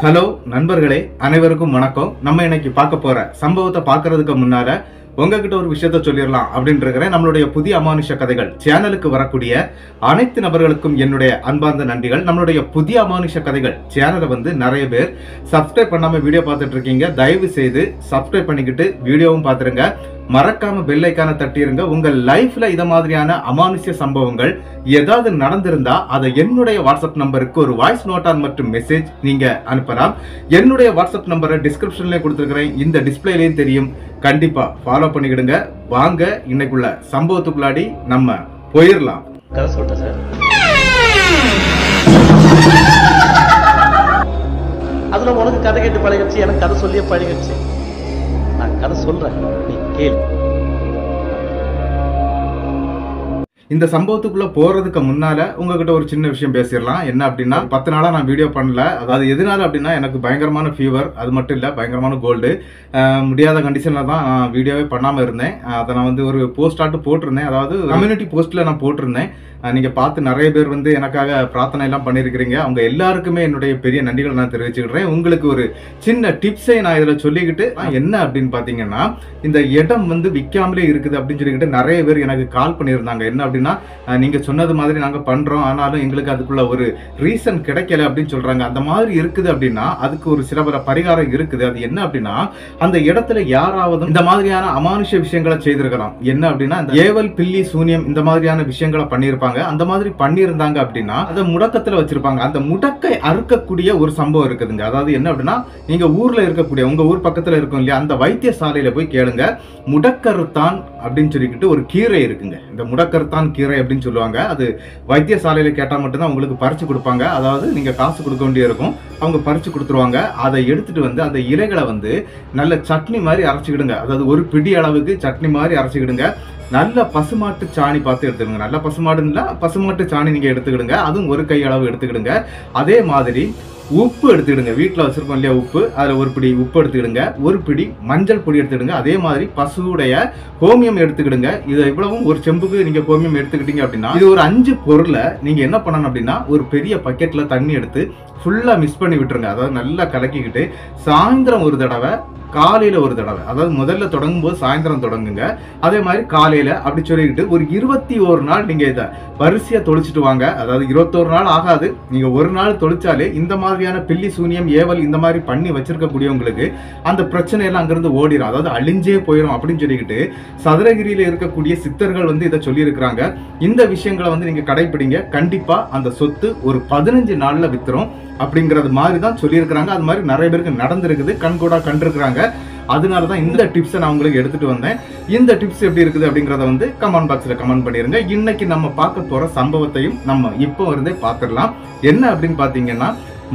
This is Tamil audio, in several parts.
ஹலோ நண்பர்களே, அனைவருக்கும் வணக்கம். நம்ம இன்னைக்கு பார்க்க போற சம்பவத்தை பார்க்கறதுக்கு முன்னால உங்ககிட்ட ஒரு விஷயத்த சொல்லிடலாம் அப்படின்னு இருக்கிறேன். நம்மளுடைய புதிய அமானுஷ கதைகள் சேனலுக்கு வரக்கூடிய அனைத்து நபர்களுக்கும் என்னுடைய அன்பார்ந்த நன்றிகள். நம்மளுடைய புதிய அமானுஷ கதைகள் சேனலை வந்து நிறைய பேர் சப்ஸ்கிரைப் பண்ணாம வீடியோ பார்த்துட்டு இருக்கீங்க. தயவு செய்து சப்ஸ்கிரைப் பண்ணிக்கிட்டு வீடியோவும் பார்த்துருங்க. மறக்காம பெல் ஐக்கானை தட்டிருங்க. உங்க லைஃப்ல இத மாதிரியான அமானுஷ்ய சம்பவங்கள் ஏதாவது நடந்திருந்தா அதை என்னுடைய வாட்ஸ்அப் நம்பருக்கு ஒரு வாய்ஸ் நோட்டான் மற்றும் மெசேஜ் நீங்க அனுப்பலாம். என்னுடைய வாட்ஸ்அப் நம்பரை டிஸ்கிரிப்ஷன்ல கொடுத்துருக்கிறேன், இந்த டிஸ்பிளேலயும் தெரியும். கண்டிப்பா ஃபாலோ பண்ணிக்கிடுங்க. வாங்க இன்னைக்குள்ள சம்பவத்துக்குள்ளாடி நம்ம போயிடலாம். கதை சொல்லிட்டேன் சார். அதுல உனக்கு கதை கேட்டு பழகிடுச்சு, எனக்கு கதை சொல்லியே பழகிடுச்சு. நான் கதை சொல்றேன், நீ கேளு. இந்த சம்பவத்துக்குள்ள போறதுக்கு முன்னால உங்ககிட்ட ஒரு சின்ன விஷயம் பேசிடலாம். என்ன அப்படின்னா, 10 நாளா நான் வீடியோ பண்ணல. அதாவது எதனால அப்படின்னா, எனக்கு பயங்கரமான ஃபீவர், அது மட்டும் இல்ல பயங்கரமான கோல்டு. முடியாத கண்டிஷன்ல தான் நான் வீடியோவே பண்ணாம இருந்தேன். அதை நான் வந்து ஒரு போஸ்ட் ஆட்டு போட்டிருந்தேன். அதாவது கம்யூனிட்டி போஸ்ட்ல நான் போட்டிருந்தேன். நீங்க பார்த்து நிறைய பேர் வந்து எனக்காக பிரார்த்தனை எல்லாம் பண்ணிருக்கிறீங்க. அவங்க எல்லாருக்குமே என்னுடைய பெரிய நன்றிகளை நான் தெரிவிச்சுக்கிறேன். உங்களுக்கு ஒரு சின்ன டிப்ஸை நான் இதுல சொல்லிக்கிட்டு, என்ன அப்படின்னு பாத்தீங்கன்னா, இந்த இடம் வந்து விற்காமலே இருக்குது அப்படின்னு சொல்லிக்கிட்டு நிறைய பேர் எனக்கு கால் பண்ணியிருந்தாங்க. என்ன அப்படின்னா, நீங்க சொன்னது மாதிரி நாங்க பண்றோம், ஆனாலும் எங்களுக்கு அதுக்குள்ள ஒரு ரீசன் கிடைக்கல அப்படின்னு சொல்றாங்க. அந்த மாதிரி இருக்குது அப்படின்னா அதுக்கு ஒரு சில பல பரிகாரம் இருக்குது. அது என்ன அப்படின்னா, அந்த இடத்துல யாராவது இந்த மாதிரியான அமானுஷ விஷயங்களை செய்திருக்கலாம். என்ன அப்படின்னா, ஏவல் பில்லி சூனியம் இந்த மாதிரியான விஷயங்களை பண்ணியிருப்பாங்க. அந்த மாதிரி பண்ணியிருந்தாங்க அப்படின்னா அதை முடக்கத்துல வச்சிருப்பாங்க. அந்த முடக்கை அறுக்கக்கூடிய ஒரு சம்பவம் இருக்குதுங்க. அதாவது என்ன அப்படின்னா, நீங்க ஊர்ல இருக்கக்கூடிய உங்க ஊர் பக்கத்துல இருக்கும் இல்லையா, அந்த வைத்தியசாலையில போய் கேளுங்க. முடக்கருத்தான் அப்படின்னு சொல்லிக்கிட்டு ஒரு கீரை இருக்குங்க. இந்த முடக்கருத்தான் கீரை அப்படின்னு சொல்லுவாங்க. அது வைத்தியசாலையில கேட்டா மட்டும்தான் உங்களுக்கு பறிச்சு கொடுப்பாங்க. அதாவது நீங்க காசு கொடுக்க வேண்டிய இருக்கும், அவங்க பறிச்சு கொடுத்துருவாங்க. அதை எடுத்துட்டு வந்து அந்த இலைகளை வந்து நல்ல சட்னி மாதிரி அரைச்சிக்கிடுங்க. அதாவது ஒரு பிடி அளவுக்கு சட்னி மாதிரி அரைச்சிக்கிடுங்க. நல்ல பசுமாட்டு சாணி பார்த்து எடுத்துக்கிடுங்க. நல்ல பசுமாடுன்னா பசுமாட்டு சாணி நீங்க எடுத்துக்கிடுங்க. அதுவும் ஒரு கை அளவு எடுத்துக்கிடுங்க. அதே மாதிரி உப்பு எடுத்துக்கிடுங்க. வீட்டில் வச்சிருக்கோம் இல்லையா உப்பு, அதில் ஒரு பிடி உப்பு எடுத்துக்கிடுங்க. ஒரு பிடி மஞ்சள் பொடி எடுத்துக்கிடுங்க. அதே மாதிரி பசுவுடைய கோமியம் எடுத்துக்கிடுங்க. இதை இவ்வளவும் ஒரு செம்புக்கு நீங்க கோமியம் எடுத்துக்கிட்டீங்க அப்படின்னா, இது ஒரு 5 பொருளை நீங்க என்ன பண்ணணும் அப்படின்னா, ஒரு பெரிய பக்கெட்ல தண்ணி எடுத்து ஃபுல்லா மிக்ஸ் பண்ணி விட்டுருங்க. அதாவது நல்லா கலக்கிக்கிட்டு சாயந்தரம் ஒரு தடவை, காலையில ஒரு தடவை, அதாவது முதல்ல தொடங்கும் போது சாயந்தரம் தொடங்குங்க. அதே மாதிரி காலையில அப்படி சொல்லிக்கிட்டு ஒரு 21 நாள் நீங்க இதை வரிசையா தொளிச்சுட்டு வாங்க. அதாவது 21 நாள் ஆகாது, நீங்க ஒரு நாள் தொளிச்சாலே இந்த மாதிரியான பில்லி சூனியம் ஏவல் இந்த மாதிரி பண்ணி வச்சிருக்கக்கூடியவங்களுக்கு அந்த பிரச்சனை எல்லாம் அங்கிருந்து ஓடிடும், அதாவது அழிஞ்சே போயிடும் அப்படின்னு சொல்லிக்கிட்டு சதுரகிரியில இருக்கக்கூடிய சித்தர்கள் வந்து இதை சொல்லி இருக்கிறாங்க. இந்த விஷயங்களை வந்து நீங்க கடைபிடிங்க. கண்டிப்பா அந்த சொத்து ஒரு 15 நாள்ல வித்துரும் அப்படிங்கறது மாதிரி தான் சொல்லியிருக்கிறாங்க. அது மாதிரி நிறைய பேருக்கு நடந்திருக்குது, கண்கூடா கண்டிருக்கிறாங்க. அதனாலதான் இந்த டிப்ஸை நான் உங்களுக்கு எடுத்துட்டு வந்தேன். இந்த டிப்ஸ் எப்படி இருக்குது அப்படிங்கறத வந்து கமெண்ட் பாக்ஸ்ல கமெண்ட் பண்ணிருங்க. இன்னைக்கு நம்ம பார்க்க போற சம்பவத்தையும் நம்ம இப்போ இருந்தே பார்த்துடலாம். என்ன அப்படின்னு பாத்தீங்கன்னா,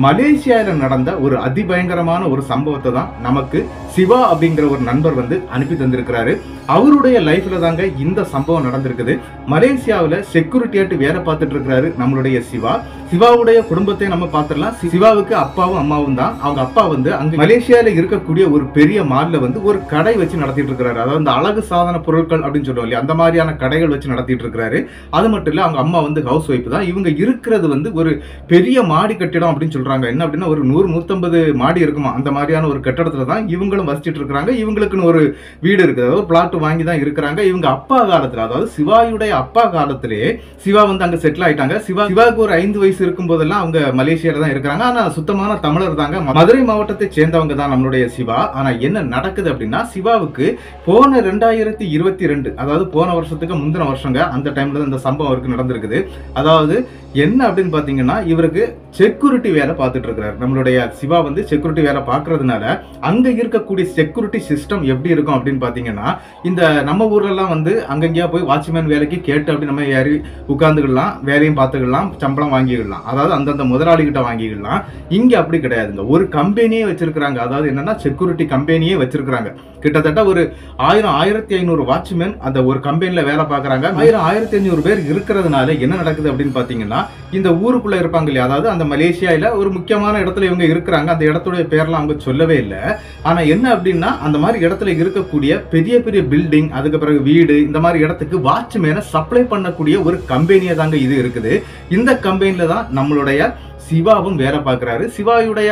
மலேசியால நடந்த ஒரு அதிபயங்கரமான ஒரு சம்பவத்தை தான் நமக்கு சிவா அப்படிங்கிற ஒரு நண்பர் வந்து அனுப்பி தந்திருக்கிறாரு. அவருடைய லைஃப்ல தாங்க இந்த சம்பவம் நடந்திருக்குது. மலேசியாவில் செக்யூரிட்டியாட்டு வேலை பார்த்துட்டு இருக்கிறாரு நம்மளுடைய சிவா. சிவாவுடைய குடும்பத்தை நம்ம பார்த்துடலாம். சிவாவுக்கு அப்பாவும் அம்மாவும் தான். அவங்க அப்பா வந்து அங்க மலேசியால இருக்கக்கூடிய ஒரு பெரிய மால்ல வந்து ஒரு கடை வச்சு நடத்திட்டு இருக்கிறாரு. அதாவது இந்த அழகு சாதன பொருட்கள் அப்படின்னு சொல்லுவோம் இல்லையா, அந்த மாதிரியான கடைகள் வச்சு நடத்திட்டு இருக்கிறாரு. அது மட்டும் இல்ல, அவங்க அம்மா வந்து ஹவுஸ் ஒய்ஃப் தான். இவங்க இருக்கிறது வந்து ஒரு பெரிய மாடி கட்டிடம் அப்படின்னு சொல்றாங்க. என்ன அப்படின்னா, ஒரு 100-150 மாடி இருக்குமா, அந்த மாதிரியான ஒரு கட்டடத்துல தான் இவங்களும் வசிச்சுட்டு இருக்கிறாங்க. இவங்களுக்குன்னு ஒரு வீடு இருக்குது, அதாவது பிளாட் வாங்கி தான் இருக்கிறாங்க. இவங்க அப்பா காலத்துல, அதாவது சிவாயுடைய அப்பா காலத்திலே சிவா வந்து அங்க செட்டில் ஆயிட்டாங்க. சிவாவுக்கு ஒரு 5 வயசு இருக்கும் போதெல்லாம் அவங்க மலேசியால தான் இருக்கிறாங்க. ஆனா சுத்தமான தமிழர் தாங்க. மதுரை மாவட்டத்தை சேர்ந்தவங்க தான் நம்மளுடைய சிவா. ஆனா என்ன நடக்குது அப்படின்னா, சிவாவுக்கு போன 2022, அதாவது போன வருஷத்துக்கு முந்தின வருஷங்க, அந்த டைம்ல இந்த சம்பவம் அவருக்கு நடந்திருக்குது. அதாவது என்ன அப்படின்னு பாத்தீங்கன்னா, இவருக்கு செக்யூரிட்டி வேலை பார்த்துட்டு இருக்கிறார். நம்மளுடைய சிவா வந்து செக்யூரிட்டி வேலை பார்க்கறதுனால அங்க இருக்கக்கூடிய செக்யூரிட்டி சிஸ்டம் எப்படி இருக்கும் அப்படின்னு பாத்தீங்கன்னா, இந்த நம்ம ஊர்ல எல்லாம் வந்து அங்கங்கேயா போய் வாட்ச்மேன் வேலைக்கு கேட்டு அப்படி நம்ம ஏறி உட்கார்ந்துக்கலாம், வேலையும் பார்த்துக்கலாம், சம்பளம் வாங்கிக்கலாம், அதாவது அந்தந்த முதலாளி கிட்ட வாங்கிக்கலாம். இங்க அப்படி கிடையாதுங்க. ஒரு கம்பெனியே வச்சிருக்கிறாங்க. அதாவது என்னன்னா, செக்யூரிட்டி கம்பெனியே வச்சிருக்கிறாங்க. கிட்டத்தட்ட ஒரு 1000-1500 வாட்ச்மேன் அந்த ஒரு கம்பெனில வேலை பார்க்கறாங்க. 1000-1500 பேர் இருக்கிறதுனால என்ன நடக்குது அப்படின்னு பாத்தீங்கன்னா, இந்த ஊருக்குள்ள இருப்பாங்க இல்லையா, அதாவது அந்த மலேசியால ஒரு முக்கியமான இடத்துல இவங்க இருக்கிறாங்க. அந்த இடத்துடைய பேர்லாம் அவங்க சொல்லவே இல்லை. ஆனா என்ன அப்படின்னா, அந்த மாதிரி இடத்துல இருக்கக்கூடிய பெரிய பெரிய பில்டிங், அதுக்கு பிறகு வீடு, இந்த மாதிரி இடத்துக்கு வாட்ச்மேனை சப்ளை பண்ணக்கூடிய ஒரு கம்பெனியா தாங்க இது இருக்குது. இந்த கம்பெனில தான் நம்மளுடைய சிவாவும் வேலை பார்க்குறாரு. சிவாவுடைய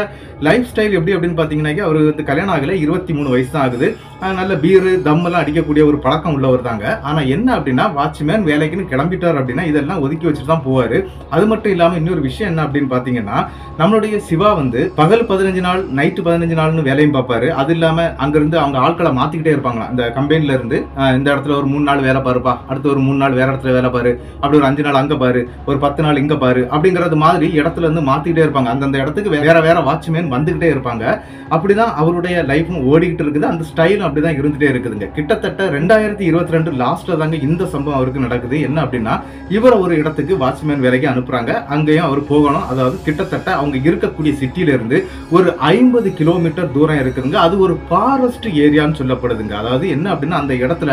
லைஃப் ஸ்டைல் எப்படி அப்படின்னு பார்த்தீங்கன்னா, அவர் வந்து கல்யாணம் ஆகல, 23 வயசு தான் ஆகுது. நல்ல பீரு தம்மெல்லாம் அடிக்கக்கூடிய ஒரு பழக்கம் உள்ளவர் தாங்க. ஆனா என்ன அப்படின்னா, வாட்ச்மேன் வேலைக்குன்னு கிளம்பிட்டார் அப்படின்னா இதெல்லாம் ஒதுக்கி வச்சுட்டு தான் போவாரு. அது மட்டும் இல்லாம இன்னொரு விஷயம் என்ன அப்படின்னு பாத்தீங்கன்னா, நம்மளுடைய சிவா வந்து பகல் 15 நாள் நைட்டு 15 நாள்னு வேலையும் பார்ப்பாரு. அது இல்லாம அங்கிருந்து அவங்க ஆட்களை மாத்திக்கிட்டே இருப்பாங்களா. இந்த கம்பெனில இருந்து இந்த இடத்துல ஒரு 3 நாள் வேலை பாருப்பா, அடுத்து ஒரு 3 நாள் வேற இடத்துல வேலை பாரு, அப்படி ஒரு 5 நாள் அங்க பாரு, ஒரு 10 நாள் இங்க பாரு அப்படிங்கறது மாதிரி இடத்துல இருந்து மாத்திக்கிட்டே இருப்பாங்க. அந்தந்த இடத்துக்கு வேற வேற வாட்ச்மேன் வந்துகிட்டே இருப்பாங்க. அப்படிதான் அவருடைய லைஃபும் ஓடிக்கிட்டு இருக்குது. அந்த ஸ்டைலும் அப்படிதான் இருந்துட்டே இருக்குதுங்க. கிட்டத்தட்ட 2022 லாஸ்ட்ல தாங்க இந்த சம்பவம் அவருக்கு நடக்குது. என்ன அப்படின்னா, இவரை ஒரு இடத்துக்கு வாட்ச்மேன் வேலைக்கு அனுப்புறாங்க. அங்கேயும் அவர் போகணும். அதாவது கிட்டத்தட்ட அவங்க இருக்கக்கூடிய சிட்டில இருந்து ஒரு 50 கிலோமீட்டர் தூரம் இருக்குதுங்க. அது ஒரு ஃபாரஸ்ட் ஏரியான்னு சொல்லப்படுதுங்க. அதாவது என்ன அப்படின்னா, அந்த இடத்துல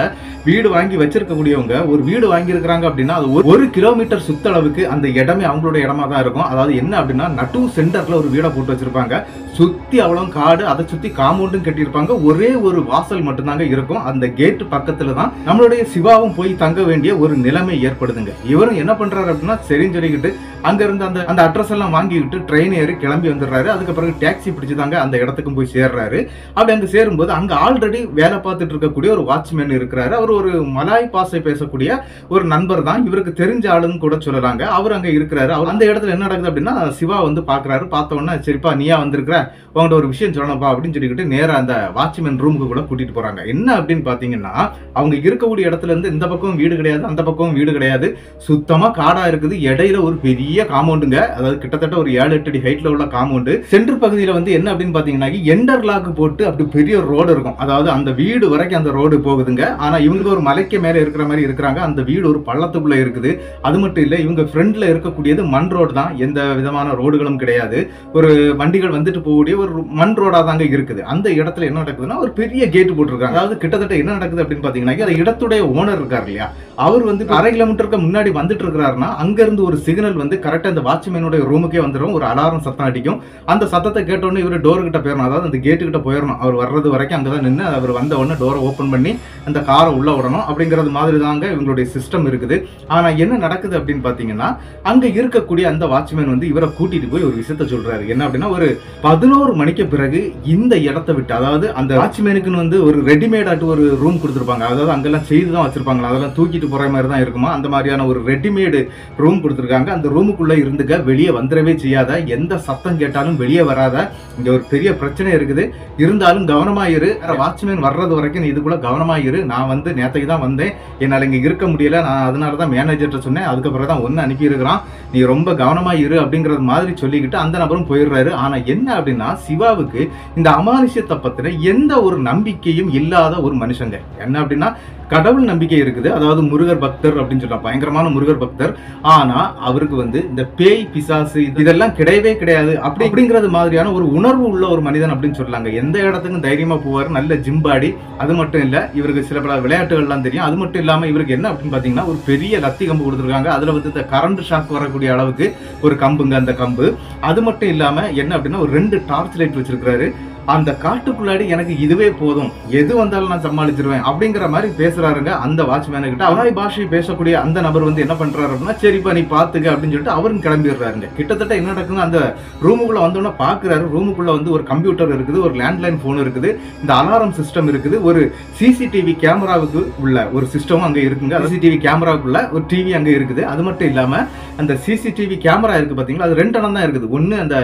வீடு வாங்கி வச்சிருக்கக்கூடியவங்க ஒரு வீடு வாங்கி இருக்கிறாங்க அப்படின்னா அது 1 கிலோமீட்டர் சுத்தளவுக்கு அந்த இடமே அவங்களோட இடமா தான் இருக்கும். அதாவது என்ன அப்படின்னா, நட்டு சென்டர்ல ஒரு வீடை போட்டு வச்சிருப்பாங்க. சுத்தி அவ்வளவு காடு, அதை சுத்தி காம்பவுண்டும் கட்டியிருப்பாங்க. ஒரே ஒரு வாசல் மட்டும்தாங்க இருக்கும். அந்த கேட் பக்கத்துல தான் நம்மளுடைய சிவாவும் போய் தங்க வேண்டிய ஒரு நிலைமை ஏற்படுதுங்க. இவரும் என்ன பண்றாரு அப்படின்னா, சரின்னு சொல்லிக்கிட்டு அங்க இருந்து அந்த அட்ரஸ் எல்லாம் வாங்கிக்கிட்டு ட்ரெயின் ஏறி கிளம்பி வந்துடுறாரு. அதுக்கு பிறகு டாக்ஸி பிடிச்சுதாங்க அந்த இடத்துக்கும் போய் சேர்றாரு. அப்படி அங்க சேரும்போது அங்க ஆல்ரெடி வேலை பார்த்துட்டு இருக்கக்கூடிய ஒரு வாட்ச்மேன் இருக்கிறாரு. அவர் ஒரு மலாய் பாஷை பேசக்கூடிய ஒரு நண்பர் தான். இவருக்கு தெரிஞ்ச ஆளுன்னு கூட சொல்லலாங்க. அவர் அங்க இருக்கிறாரு. அந்த இடத்துல என்ன நடக்குது அப்படின்னா, சிவா வந்து பாக்குறாரு. பார்த்த உடனே, சரிப்பா நீயா வந்திருக்கிற, உங்கள்கிட்ட ஒரு விஷயம் சொல்லணும்ப்பா அப்படின்னு சொல்லிக்கிட்டு நேரா அந்த வாட்ச்மேன் ரூமுக்கு கூட கூட்டிட்டு போறாங்க. என்ன அப்படின்னு பாத்தீங்கன்னா, அவங்க இருக்கக்கூடிய இடத்துல இருந்து இந்த பக்கம் வீடு கிடையாது, அந்த பக்கம் வீடு கிடையாது, சுத்தமா காடா இருக்குது. இடையில ஒரு பெரிய காம்பவுண்டுங்க. அதாவது கிட்டத்தட்ட ஒரு 7-8 அடி ஹைட்ல உள்ள காம்பவுண்டு. சென்டர் பகுதியில வந்து என்ன அப்படின்னு பாத்தீங்கன்னா, எண்டர்லாக் போட்டு அப்படி பெரிய ரோடு இருக்கும். அதாவது அந்த வீடு வரைக்கும் அந்த ரோடு போகுதுங்க. ஆனா இவங்க ஒரு மலைக்கு மேல இருக்கிற மாதிரி இருக்கிறாங்க. அந்த வீடு ஒரு பள்ளத்துக்குள்ள இருக்குது. அது மட்டும் இல்ல, இவங்க ஃப்ரண்ட்ல இருக்கக்கூடியது மண் ரோடு தான். எந்த விதமான ரோடுகளும் கிடையாது. ஒரு வண்டிகள் வந்துட்டு போகக்கூடிய ஒரு மண் ரோடா தாங்க இருக்குது. அந்த இடத்துல என்ன நடக்குதுன்னா, ஒரு பெரிய கேட் போட்டிருக்காங்க. அதாவது கிட்டத்தட்ட என்ன நடக்குது அப்படின்னு பாத்தீங்கன்னா, அந்த இடத்துடைய ஓனர் இருக்கார் இல்லையா, அவர் வந்து 1/2 கிலோமீட்டருக்கு முன்னாடி வந்துட்டு இருக்கிறாருன்னா, அங்க இருந்து ஒரு சிக்னல் வந்து கரெக்டா அந்த வாட்ச்மேனோட ரூமுக்கே வந்துடும். ஒரு அலாரம் சத்தம் அடிக்கும். அந்த சத்தத்தை கேட்டோன்னு இவர் டோர் கிட்ட போயிடணும். அதாவது அந்த கேட்டு கிட்ட போயிடணும். அவர் வர்றது வரைக்கும் அங்கதான் நின்று அவர் வந்த உடனே டோரை ஓபன் பண்ணி அந்த காரை உள்ள விடணும். அப்படிங்கிறது மாதிரி தாங்க இவங்களுடைய சிஸ்டம் இருக்குது. ஆனா என்ன நடக்குது அப்படின்னு பாத்தீங்கன்னா, அங்க இருக்கக்கூடிய அந்த வாட்ச்மேன் வந்து இவரை கூட்டிட்டு போய் ஒரு விஷயத்த சொல்றாரு. என்ன அப்படின்னா, ஒரு 11 மணிக்கு பிறகு இந்த இடத்தை விட்டு, அதாவது அந்த வாட்ச்மேனுக்குன்னு வந்து ஒரு ரெடிமேடாட்டு ஒரு ரூம் கொடுத்துருப்பாங்க. அதாவது அங்கெல்லாம் செய்து தான் வச்சிருப்பாங்க. அதெல்லாம் தூக்கிட்டு போற மாதிரி தான் இருக்குமா. அந்த மாதிரியான ஒரு ரெடிமேடு ரூம் கொடுத்துருக்காங்க. அந்த ரூமுக்குள்ள இருந்துக்க, வெளியே வந்துடவே செய்யாத, எந்த சத்தம் கேட்டாலும் வெளியே வராத, இங்க ஒரு பெரிய பிரச்சனை இருக்குது, இருந்தாலும் கவனமாயிரு, வாட்ச்மேன் வர்றது வரைக்கும் நீ இதுக்குள்ள கவனமாயிரு, நான் வந்து நேத்தைக்கு தான் வந்தேன், என்னால இங்க இருக்க முடியல, நான் அதனாலதான் மேனேஜர்கிட்ட சொன்னேன், அதுக்கப்புறம் தான் ஒன்னு அனுப்பி இருக்கிறான், நீ ரொம்ப கவனமாயிரு அப்படிங்கறது மாதிரி சொல்லிக்கிட்டு அந்த நபரும் போயிடுறாரு. ஆனா என்ன அப்படின்னா, சிவாவுக்கு இந்த அமானுஷ்யத்தை பத்தின எந்த ஒரு நம்பிக்கையும் இல்லாத ஒரு மனுஷங்க. என்ன அப்படின்னா, கடவுள் நம்பிக்கை இருக்குது. அதாவது முருகர் பக்தர் அப்படின்னு சொல்லலாம், பயங்கரமான முருகர் பக்தர். ஆனா அவருக்கு வந்து இந்த பேய் பிசாசு இதெல்லாம் கிடையவே கிடையாது. அப்படிங்கிறது மாதிரியான ஒரு உணர்வு உள்ள ஒரு மனிதன் அப்படின்னு சொல்லலாங்க. எந்த இடத்துக்கும் தைரியமா போவார். நல்ல ஜிம்பாடி. அது மட்டும் இல்ல, இவருக்கு சில பல விளையாட்டுகள்லாம் தெரியும். அது மட்டும் இல்லாம இவருக்கு என்ன அப்படின்னு பாத்தீங்கன்னா, ஒரு பெரிய லத்தி கம்பு கொடுத்துருக்காங்க. அதுல வந்து இந்த கரண்ட் ஷாக் வரக்கூடிய அளவுக்கு ஒரு கம்புங்க அந்த கம்பு. அது மட்டும் இல்லாம என்ன அப்படின்னா, ஒரு 2 டார்ச் லைட் வச்சிருக்காரு. அந்த காட்டுக்குள்ளாடி எனக்கு இதுவே போதும், எது வந்தாலும் நான் சமாளிச்சிருவேன் அப்படிங்கிற மாதிரி பேசுறாருங்க அந்த வாட்ச்மேனு கிட்ட. அவராய் பாஷை பேசக்கூடிய அந்த நபர் வந்து என்ன பண்றாரு அப்படின்னா, சரிப்பா நீ பாத்துக்க அப்படின்னு சொல்லிட்டு அவரும் கிளம்பிடுறாருங்க. கிட்டத்தட்ட என்ன நடக்குன்னு, அந்த ரூமுக்குள்ள வந்தோன்னா பாக்குறாரு. ரூமுக்குள்ள வந்து ஒரு கம்ப்யூட்டர் இருக்குது, ஒரு லேண்ட்லைன் போன் இருக்குது, இந்த அலாரம் சிஸ்டம் இருக்குது, ஒரு சிசிடிவி கேமராவுக்கு உள்ள ஒரு சிஸ்டமும் அங்க இருக்குங்க. சிசிடிவி கேமராவுக்குள்ள ஒரு டிவி அங்க இருக்குது. அது மட்டும் இல்லாம அந்த சிசிடிவி கேமரா இருக்கு பாத்தீங்களா, அது 2 இடம் தான் இருக்குது. ஒன்னு அந்த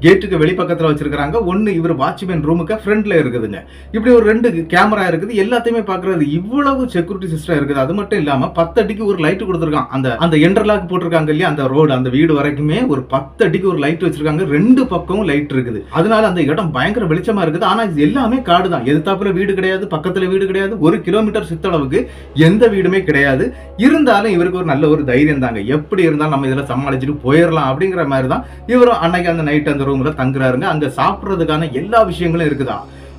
கேட்டுக்கு வெளிப்பக்கத்துல வச்சிருக்காங்க, ஒன்னு இவர் வாட்ச்மேன் ரூமுக்கு ஃப்ரண்ட்ல இருக்குதுங்க. இப்படி ஒரு 2 கேமரா இருக்குது. எல்லாத்தையுமே பாக்குறது, இவ்வளவு செக்யூரிட்டி சிஸ்டம் இருக்குது. அது மட்டும் இல்லாம 10 அடிக்கு ஒரு லைட் கொடுத்திருக்கான். அந்த எண்டர்லாக் போட்டிருக்காங்க இல்லையா, அந்த ரோடு, அந்த வீடு வரைக்குமே ஒரு 10 அடிக்கு ஒரு லைட் வச்சிருக்காங்க. 2 பக்கமும் லைட் இருக்குது. அதனால அந்த இடம் பயங்கர வெளிச்சமா இருக்குது. ஆனா இது எல்லாமே காடு தான். எதிர்த்தாப்புல வீடு கிடையாது, பக்கத்துல வீடு கிடையாது, 1 கிலோமீட்டர் சுத்தளவுக்கு எந்த வீடுமே கிடையாது. இருந்தாலும் இவருக்கு ஒரு நல்ல ஒரு தைரியம் தாங்க. எப்படி இருந்தாலும் நம்ம இதெல்லாம் சமாளிச்சுட்டு போயிடலாம் அப்படிங்கிற மாதிரி தான் இவரும் அன்னைக்கு அந்த நைட் அந்த ரூம்ல தங்குறாருங்க. அங்க சாப்பிடுறதுக்கான எல்லா விஷயங்களும் இருக்குதா.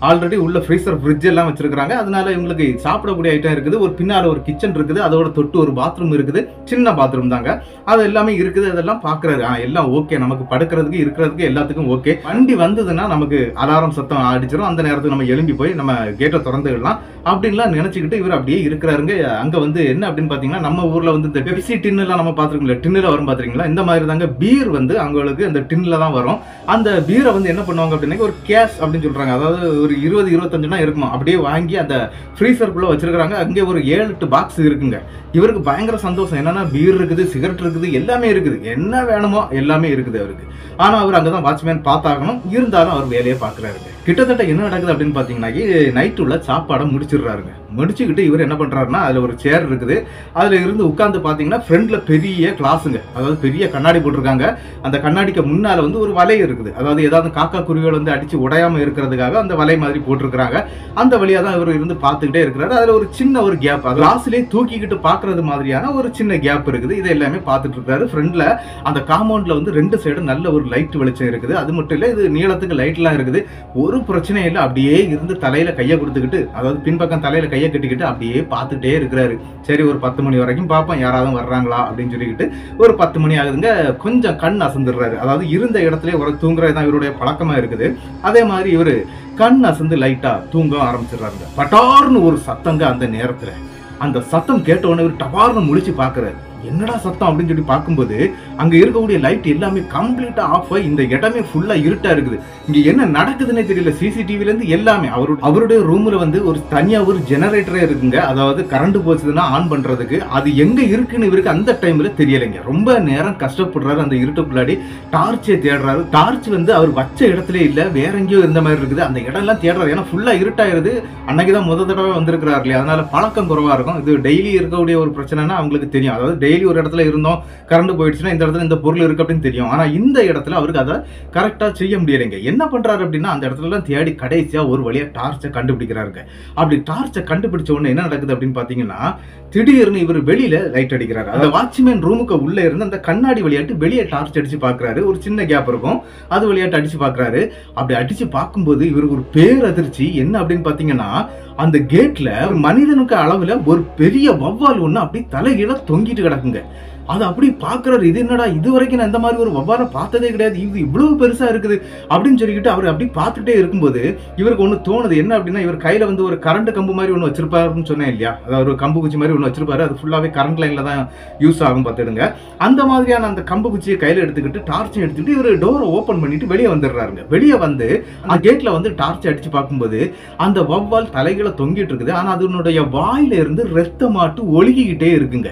ஆல்ரெடி உள்ள ஃப்ரீசர் ஃப்ரிட்ஜ் எல்லாம் வச்சிருக்காங்க. அதனால இவங்களுக்கு சாப்பிடக்கூடிய ஐட்டம் இருக்குது. ஒரு பின்னால ஒரு கிச்சன் இருக்குது, அதோட தொட்டு ஒரு பாத்ரூம் இருக்குது, சின்ன பாத்ரூம் தாங்க. அது எல்லாமே இருக்குது. அதெல்லாம் பாக்குறாரு. எல்லாம் ஓகே, நமக்கு படுக்கிறதுக்கு இருக்கிறதுக்கு எல்லாத்துக்கும் ஓகே. வண்டி வந்ததுன்னா நமக்கு அலாரம் சத்தம் அடிச்சிடும். அந்த நேரத்துக்கு நம்ம எழும்பி போய் நம்ம கேட்டை திறந்துடலாம் அப்படின்லாம் நினைச்சுக்கிட்டு இவர் அப்படியே இருக்கிறாருங்க. அங்க வந்து என்ன அப்படின்னு பாத்தீங்கன்னா, நம்ம ஊர்ல வந்து இந்த பெப்சி டின்னு எல்லாம் நம்ம பாத்துருக்கோம்ல, டின்னுல வரும் பாத்துருக்கீங்களா, இந்த மாதிரி தாங்க பீர் வந்து அவங்களுக்கு அந்த டின்ல தான் வரும். அந்த பீரை வந்து என்ன பண்ணுவாங்க அப்படின்னா, ஒரு கேஷ் அப்படின்னு சொல்றாங்க, அதாவது ஒரு 20-25 இருக்குமா, அப்படியே வாங்கி அந்த ஃப்ரீசருக்குள்ள வச்சிருக்காங்க. அங்கே ஒரு 7-8 பாக்ஸ் இருக்குங்க. இவருக்கு பயங்கர சந்தோஷம். என்னன்னா பீர் இருக்குது, சிகரெட் இருக்குது, எல்லாமே இருக்குது, என்ன வேணுமோ எல்லாமே இருக்குது அவருக்கு. ஆனா அவர் அங்கதான் வாட்ச்மேன் பார்த்தாகணும், இருந்தாலும் அவர் வேலையை பாக்குறாருங்க. கிட்டத்தட்ட என்ன நடக்குது அப்படின்னு பாத்தீங்கன்னா, நைட் உள்ள சாப்பாடை முடிச்சிடுறாருங்க. முடிச்சுக்கிட்டு இவர் என்ன பண்றாருன்னா, அதுல ஒரு சேர் இருக்குது, அதுல இருந்து உட்கார்ந்து பாத்தீங்கன்னா ஃப்ரண்ட்ல பெரிய கிளாஸுங்க, அதாவது பெரிய கண்ணாடி போட்டிருக்காங்க. அந்த கண்ணாடிக்கு முன்னால வந்து ஒரு வலை இருக்குது, அதாவது ஏதாவது காக்கா குருவிகள் வந்து அடிச்சு உடையாம இருக்கிறதுக்காக அந்த வலை மாதிரி போட்டிருக்காங்க. அந்த வழியா தான் இவர் இருந்து பார்த்துக்கிட்டே இருக்கிறாரு. அதுல ஒரு சின்ன ஒரு கேப், கிளாஸ்லயே தூக்கிக்கிட்டு பாக்குறது மாதிரியான ஒரு சின்ன கேப் இருக்குது. இது எல்லாமே பார்த்துட்டு இருக்காரு. ஃப்ரண்ட்ல அந்த காம்பவுண்ட்ல வந்து 2 சைடும் நல்ல ஒரு லைட் வெளிச்சம் இருக்குது. அது மட்டும் இல்ல, இது நீளத்துக்கு லைட் எல்லாம் இருக்குது. ஒரு பிரச்சனை இல்லை. அப்படியே இருந்து தலையில கையை கொடுத்துக்கிட்டு, அதாவது பின்பக்கம் தலையில கையை கட்டிக்கிட்டு அப்படியே பார்த்துட்டே இருக்கிறாரு. சரி, ஒரு 10 மணி வரைக்கும் பார்ப்போம், யாராவது வர்றாங்களா அப்படின்னு சொல்லிக்கிட்டு ஒரு 10 மணி ஆகுதுங்க. கொஞ்சம் கண் அசந்துடுறாரு. அதாவது இருந்த இடத்துல ஒரு தூங்குறதுதான் இவருடைய பழக்கமா இருக்குது. அதே மாதிரி இவரு கண் அசந்து லைட்டா தூங்க ஆரம்பிச்சிடுறாருங்க. பட்டார்னு ஒரு சத்தங்க. அந்த நேரத்துல அந்த சத்தம் கேட்ட உடனே இவர் டபார்னு முடிச்சு பாக்குறாரு. என்னடா சத்தம் அப்படின்னு சொல்லி பார்க்கும்போது அங்க இருக்கக்கூடிய லைட் எல்லாமே கம்ப்ளீட்டா ஆஃப் ஆகி இந்த இடமே ஃபுல்லா இருட்டா இருக்குது. இங்க என்ன நடக்குதுன்னே தெரியல. சிசிடிவில இருந்து எல்லாமே அவருடைய ரூம்ல வந்து ஒரு தனியா ஒரு ஜெனரேட்டரே இருக்குங்க. அதாவது கரண்ட் போச்சுதுன்னா ஆன் பண்றதுக்கு. அது எங்க இருக்குன்னு இவருக்கு அந்த டைம்ல தெரியலைங்க. ரொம்ப நேரம் கஷ்டப்படுறாரு. அந்த இருட்டுக்குள்ளாடி டார்ச்சை தேடுறாரு. டார்ச் வந்து அவர் வச்ச இடத்துல இல்ல, வேற எங்கேயோ இருந்த மாதிரி இருக்குது. அந்த இடம் எல்லாம் தேடுறாரு. ஏன்னா ஃபுல்லா இருட்டாயிருது. அன்னைக்குதான் முத தடவை வந்திருக்கிறாரு இல்லையா, அதனால பழக்கம் குறைவா இருக்கும். இது டெய்லி இருக்கக்கூடிய ஒரு பிரச்சனைனா அவங்களுக்கு தெரியும். அதாவது டெய்லி ஒரு இடத்துல இருந்தோம், கரண்ட் போயிடுச்சுன்னா இந்த இடத்துல இந்த பொருள் இருக்கு அப்படின்னு தெரியும். ஆனா இந்த இடத்துல அவருக்கு அதை கரெக்டா செய்ய முடியலைங்க. என்ன பண்றாரு அப்படின்னா, அந்த இடத்துல எல்லாம் தேடி கடைசியா ஒரு வழியா டார்ச்சை கண்டுபிடிக்கிறாருங்க. அப்படி டார்ச்சை கண்டுபிடிச்ச உடனே என்ன நடக்குது அப்படின்னு பாத்தீங்கன்னா, திடீர்னு இவர் வெளியில லைட் அடிக்கிறாரு. அந்த வாட்ச்மேன் ரூமுக்கு உள்ள இருந்து அந்த கண்ணாடி வழியாட்டு வெளியே டார்ச் அடிச்சு பாக்குறாரு. ஒரு சின்ன கேப் இருக்கும், அது வழியாட்டு அடிச்சு பாக்குறாரு. அப்படி அடிச்சு பார்க்கும்போது இவருக்கு ஒரு பேரதிர்ச்சி. என்ன அப்படின்னு பாத்தீங்கன்னா, அந்த கேட்ல ஒரு மனிதனுக்கு அளவுல ஒரு பெரிய வவ்வால் ஒண்ணு அப்படி தலைகீழ தொங்கிட்டு கிடக்குங்க. அது அப்படி பாக்குறாரு. இது என்னடா, இது வரைக்கும் நான் இந்த மாதிரி ஒரு வவ்வாலை பார்த்ததே கிடையாது, இது இவ்வளவு பெருசா இருக்குது அப்படின்னு சொல்லிக்கிட்டு அவர் அப்படி பார்த்துட்டே இருக்கும்போது இவருக்கு ஒண்ணு தோணுது. என்ன அப்படின்னா, இவர் கையில வந்து ஒரு கரண்ட் கம்பு மாதிரி ஒண்ணு வச்சிருப்பாருன்னு சொன்னேன் இல்லையா, அதாவது ஒரு கம்பு குச்சி மாதிரி ஒண்ணு வச்சிருப்பாரு. அது ஃபுல்லாவே கரண்ட் லைன்ல தான் யூஸ் ஆகும் பார்த்துடுங்க. அந்த மாதிரியான அந்த கம்பு குச்சியை கையில எடுத்துக்கிட்டு டார்ச் எடுத்துக்கிட்டு இவர் டோரை ஓபன் பண்ணிட்டு வெளியே வந்துடுறாருங்க. வெளியே வந்து அந்த கேட்ல வந்து டார்ச் அடிச்சு பார்க்கும்போது அந்த வவ்வால் தலைகளை தொங்கிட்டு இருக்குது. ஆனா அதனுடைய வாயில இருந்து ரத்தமாட்டு ஒழுகிக்கிட்டே இருக்குங்க.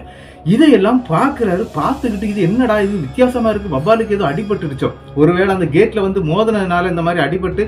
இதையெல்லாம் பாக்குறாரு. பார்த்துக்கிட்டு இது என்னடா, இது வித்தியாசமா இருக்கு, வவ்வாலுக்கு ஏதோ அடிபட்டுருச்சோ, ஒருவேளை அந்த கேட்ல வந்து மோதனதுனால இந்த மாதிரி அடிபட்டு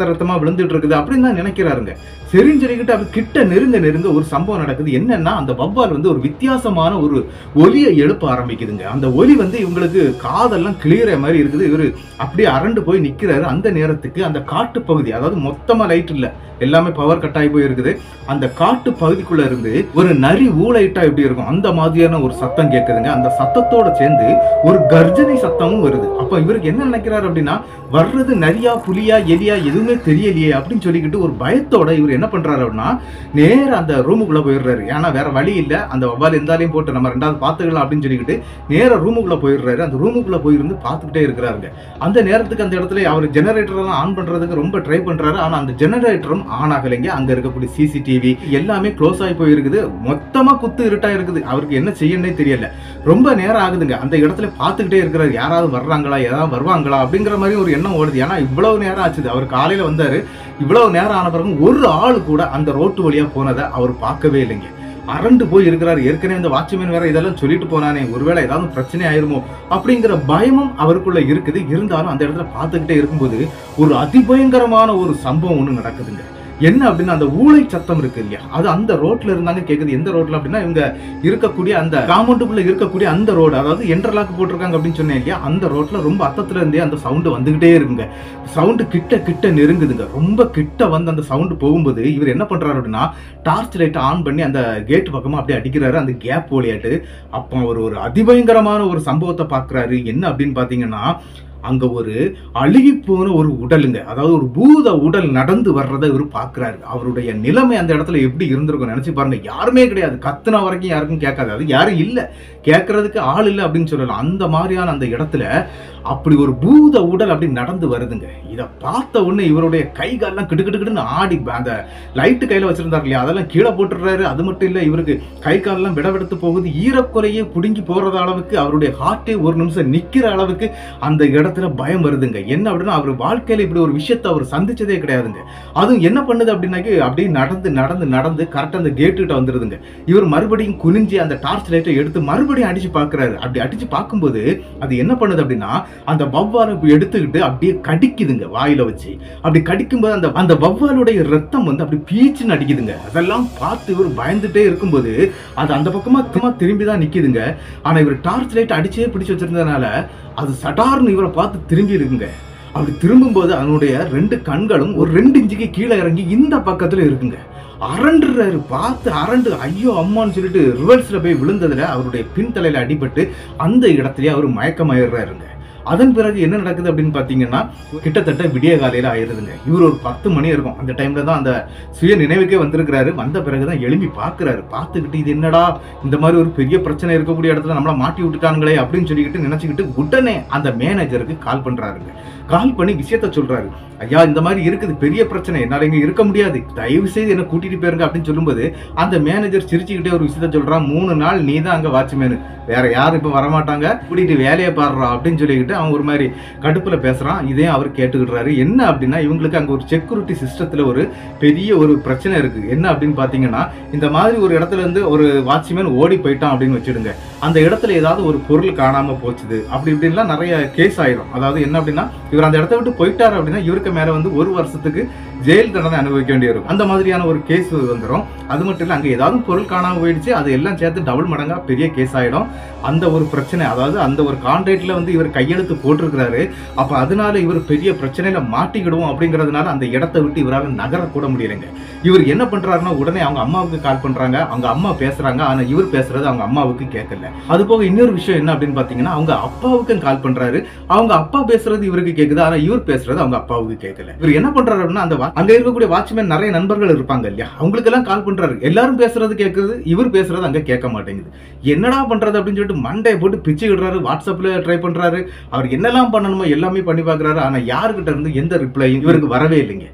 ரத்தமா விழுந்துட்டு இருக்குது அப்படின்னு தான் நினைக்கிறாருங்க. சரின்னு சொல்லிக்கிட்டு அவர் கிட்ட நெருங்க ஒரு சம்பவம் நடக்குது. என்னன்னா, அந்த வவ்வால் வந்து ஒரு வித்தியாசமான ஒரு ஒலியை எழுப்ப ஆரம்பிக்குதுங்க. அந்த ஒலி வந்து இவங்களுக்கு காதெல்லாம் கிளியற மாதிரி இருக்குது. இவரு அப்படியே அரண்டு போய் நிக்கிறாரு. அந்த நேரத்துக்கு அந்த காட்டு பகுதி, அதாவது மொத்தமா லைட் இல்ல, எல்லாமே பவர் கட் ஆகி போயிருக்குது. அந்த காட்டு பகுதிக்குள்ள இருந்து ஒரு நரி ஊளையிட்டா எப்படி இருக்கும் அந்த மாதிரியான ஒரு சத்தம் கேட்குதுங்க. அந்த சத்தத்தோட சேர்ந்து ஒரு கர்ஜனை சத்தமும் வருது. அப்ப இவருக்கு என்ன நினைக்கிறாரு அப்படின்னா, வர்றது நரியா புலியா எலியா எதுவுமே தெரியலையே அப்படின்னு சொல்லிக்கிட்டு ஒரு பயத்தோட இவர் என்ன பண்றாரு அப்படின்னா, நேர அந்த ரூமுக்குள்ள போயிடுறாரு. ஏன்னா வேற வழி இல்ல, அந்த வவ்வால் எந்தாலையும் போட்டு நம்ம ரெண்டாவது பாத்துக்கலாம் அப்படின்னு சொல்லிக்கிட்டு நேர ரூமுக்குள்ள போயிடுறாரு. அந்த ரூமுக்குள்ள போயிருந்து பார்த்துக்கிட்டே இருக்கிறாருங்க. அந்த நேரத்துக்கு அந்த இடத்துல அவர் ஜெனரேட்டர் எல்லாம் ஆன் பண்றதுக்கு ரொம்ப ட்ரை பண்றாரு. ஆனா அந்த ஜெனரேட்டரும் ஆன் ஆகலைங்க. அங்க இருக்கக்கூடிய சிசிடிவி எல்லாமே க்ளோஸ் ஆகி போயிருக்குது. மொத்தமா குத்து இருட்டா இருக்குது. அவருக்கு என்ன செய்யணும்னே தெரியல. ரொம்ப நேரம் ஆகுதுங்க. அந்த இடத்துல பார்த்துக்கிட்டே இருக்கிறாரு. யாராவது வர்றாங்களா, யாராவது வருவாங்களா அப்படிங்கிற மாதிரி ஒரு எண்ணம் ஓடுது. ஏன்னா இவ்வளவு நேரம் ஆச்சுது. அவர் காலையில வந்தாரு. இவ்வளவு நேரம் ஆன பிறகு ஒரு ஆள் கூட அந்த ரோட்டு வழியா போனதை அவர் பார்க்கவே இல்லைங்க. அரண்டு போய் இருக்கிறாரு. ஏற்கனவே இந்த வாட்ச்மேன் வேற இதெல்லாம் சொல்லிட்டு போனானே, ஒருவேளை ஏதாவது பிரச்சனை ஆயிருமோ அப்படிங்கிற பயமும் அவருக்குள்ள இருக்குது. இருந்தாலும் அந்த இடத்துல பார்த்துக்கிட்டே இருக்கும்போது ஒரு அதிபயங்கரமான ஒரு சம்பவம் ஒண்ணு நடக்குதுங்க. என்ன அப்படின்னா, அந்த ஊளை சத்தம் இருக்கு இல்லையா, அது அந்த ரோட்ல இருந்தாங்க கேக்குது. எந்த ரோட்ல அப்படின்னா, இவங்க இருக்கக்கூடிய அந்த காம்பவுண்டுக்குள்ள இருக்கக்கூடிய அந்த ரோடு, அதாவது என்டர்லாக் போட்டிருக்காங்க அப்படின்னு சொன்னேன் இல்லையா, அந்த ரோட்ல ரொம்ப அத்தத்துல இருந்தே அந்த சவுண்ட் வந்துகிட்டே இருக்குங்க. சவுண்ட் கிட்ட நெருங்குதுங்க. ரொம்ப கிட்ட வந்து அந்த சவுண்ட் போகும்போது இவர் என்ன பண்றாரு அப்படின்னா, டார்ச் லைட் ஆன் பண்ணி அந்த கேட் பக்கமா அப்படியே அடிக்கிறாரு, அந்த கேப் வழியாட்டு. அப்போ அவர் ஒரு அதிபயங்கரமான ஒரு சம்பவத்தை பாக்குறாரு. என்ன அப்படின்னு பாத்தீங்கன்னா, அங்க ஒரு அழுகி போன ஒரு உடலுங்க, அதாவது ஒரு பூத உடல் நடந்து வர்றதை இவர் பாக்குறாரு. அவருடைய நிலைமை அந்த இடத்துல எப்படி இருந்திருக்கும் நினைச்சு பாருங்க. யாருமே கிடையாது, கத்துன வரைக்கும் யாருக்கும் கேட்காது, அது யாரும் இல்ல, கேட்கறதுக்கு ஆள் இல்லை அப்படின்னு சொல்லலாம். அந்த மாதிரியான அந்த இடத்துல அப்படி ஒரு பூத உடல் அப்படி நடந்து வருதுங்க. இதை பார்த்த உடனே இவருடைய கை காலெல்லாம் கிட்டுக்கிட்டுன்னு ஆடி, அந்த லைட்டு கையில வச்சிருந்தாரு இல்லையா, அதெல்லாம் கீழே போட்டுறாரு. அது மட்டும் இல்ல, இவருக்கு கை காலெல்லாம் விடவெடுத்து போகுது, ஈரக்குறையே புடுங்கி போறது அளவுக்கு அவருடைய ஹார்ட்டே ஒரு நிமிஷம் நிக்கிற அளவுக்கு அந்த இடத்துல பயம் வருதுங்க. என்ன அப்படின்னா, அவர் வாழ்க்கையில இப்படி ஒரு விஷயத்தை அவர் சந்திச்சதே கிடையாதுங்க. அதுவும் என்ன பண்ணுது அப்படின்னாக்கி அப்படியே நடந்து நடந்து நடந்து கரெக்டா அந்த கேட்டு கிட்ட வந்துருதுங்க. இவர் மறுபடியும் குனிஞ்சு அந்த டார்ச் லைட்டை எடுத்து மறுபடியும் அடிச்சு பாக்குறாரு. அப்படி அடிச்சு பார்க்கும்போது அது என்ன பண்ணுது அப்படின்னா, அந்த வவ்வாலை எடுத்துக்கிட்டு அப்படியே கடிக்குதுங்க வாயில வச்சு. அப்படி கடிக்கும்போது அந்த வவ்வாலுடைய ரத்தம் வந்து அப்படி பீச்சுன்னு அடிக்குதுங்க. அதெல்லாம் பார்த்து இவர் பயந்துட்டே இருக்கும்போது அது அந்த பக்கமா திரும்பிதான் நிக்குதுங்க. ஆனா இவர் டார்ச் லைட் அடிச்சே பிடிச்சு வச்சிருந்ததுனால அது சடார்னு இவரை பார்த்து திரும்பி இருக்குங்க. அப்படி திரும்பும்போது அவனுடைய 2 கண்களும் ஒரு 2 இன்ச்சுக்கு கீழே இறங்கி இந்த பக்கத்துல இருக்குங்க. அரண்டுறாரு, பார்த்து அரண்டு ஐயோ அம்மான்னு சொல்லிட்டு ரிவர்ஸ்ல போய் விழுந்ததுல அவருடைய பின்தலையில அடிபட்டு அந்த இடத்துலயே அவர் மயக்கமாயிடுறாருங்க. அதன் பிறகு என்ன நடக்குது அப்படின்னு பாத்தீங்கன்னா, கிட்டத்தட்ட விடிய காலையில ஆயிருதுங்க. இவர் ஒரு 10 மணி இருக்கும். அந்த டைம்ல தான் அந்த சுய நினைவுக்கே வந்திருக்கிறாரு. வந்த பிறகுதான் எழும்பி பாக்குறாரு. பார்த்துக்கிட்டு இது என்னடா இந்த மாதிரி ஒரு பெரிய பிரச்சனை இருக்கக்கூடிய இடத்துல நம்மள மாட்டி விட்டுட்டானுங்களே அப்படின்னு சொல்லிக்கிட்டு நினைச்சுக்கிட்டு உடனே அந்த மேனேஜருக்கு கால் பண்றாருங்க. கால் பண்ணி விஷயத்த சொல்றாரு. ஐயா இந்த மாதிரி இருக்குது, பெரிய பிரச்சனை, என்னால இங்க இருக்க முடியாது, தயவு செய்து என்ன கூட்டிட்டு போயிருங்க அப்படின்னு சொல்லும்போது அந்த மேனேஜர் சிரிச்சுக்கிட்டே ஒரு விஷயத்த சொல்றான். 3 நாள் நீ தான் அங்க வாட்ச்மேனு, வேற யாரும் இப்ப வரமாட்டாங்க, கூட்டிட்டு வேலையை பாடுறா அப்படின்னு சொல்லிக்கிட்டு அவன் ஒரு மாதிரி கடுப்புல பேசுறான். இதே அவர் கேட்டுக்கிட்டுறாரு. என்ன அப்படின்னா, இவங்களுக்கு அங்க ஒரு செக்யூரிட்டி சிஸ்டத்துல ஒரு பெரிய ஒரு பிரச்சனை இருக்கு. என்ன அப்படின்னு பாத்தீங்கன்னா, இந்த மாதிரி ஒரு இடத்துல இருந்து ஒரு வாட்ச்மேன் ஓடி போயிட்டான் அப்படின்னு வச்சிடுங்க, அந்த இடத்துல ஏதாவது ஒரு பொருள் காணாம போச்சுது அப்படி இப்படின்லாம் நிறைய கேஸ் ஆயிரும். அதாவது என்ன அப்படின்னா, இவர் அந்த இடத்த விட்டு போயிட்டாரு அப்படின்னா இவருக்கு மேல வந்து 1 வருஷத்துக்கு ஜெயில் தண்டனை அனுபவிக்க வேண்டியிருக்கும். அந்த மாதிரியான ஒரு கேஸ் வந்துடும். அது மட்டும் இல்ல, அங்க ஏதாவது பொருள் காணாம போயிடுச்சு, அது எல்லாம் சேர்த்து டபுள் மடங்கா பெரிய கேஸ் ஆயிடும். அந்த ஒரு பிரச்சனை, அதாவது அந்த ஒரு கான்ட்ராக்ட்ல வந்து இவர் கையெழுத்து போட்டிருக்கிறாரு. அப்ப அதனால இவர் பெரிய பிரச்சனையில மாட்டிக்கிடுவோம் அப்படிங்கறதுனால அந்த இடத்தை விட்டு இவரால் நகர கூட முடியலைங்க. இவர் என்ன பண்றாருன்னா, உடனே அவங்க அம்மாவுக்கு கால் பண்றாங்க. அவங்க அம்மா பேசுறாங்க. ஆனா இவர் பேசுறது அவங்க அம்மாவுக்கு கேட்கல. அது போக இன்னொரு விஷயம் என்ன அப்படின்னு பாத்தீங்கன்னா, அவங்க அப்பாவுக்கும் கால் பண்றாரு. அவங்க அப்பா பேசுறது இவருக்கு கேக்குது, ஆனா இவர் பேசுறது அவங்க அப்பாவுக்கு கேட்கல. இவர் என்ன பண்றாரு அப்படின்னா, அந்த அங்க இருக்கக்கூடிய வாட்ச்மேன் நிறைய நண்பர்கள் இருப்பாங்க இல்லையா, அவங்களுக்கு எல்லாம் கால் பண்றாரு. எல்லாரும் பேசுறது கேக்குது, இவர் பேசுறது அங்க கேட்க மாட்டேங்குது. என்னடா பண்றது அப்படின்னு சொல்லிட்டு மண்டையை போட்டு பிச்சு விடுறாரு. வாட்ஸ்அப்ல ட்ரை பண்றாரு. அவர் என்னெல்லாம் பண்ணணுமோ எல்லாமே பண்ணி பாக்குறாரு. ஆனா யாருக்கிட்ட இருந்து எந்த ரிப்ளையும் இவருக்கு வரவே இல்லைங்க.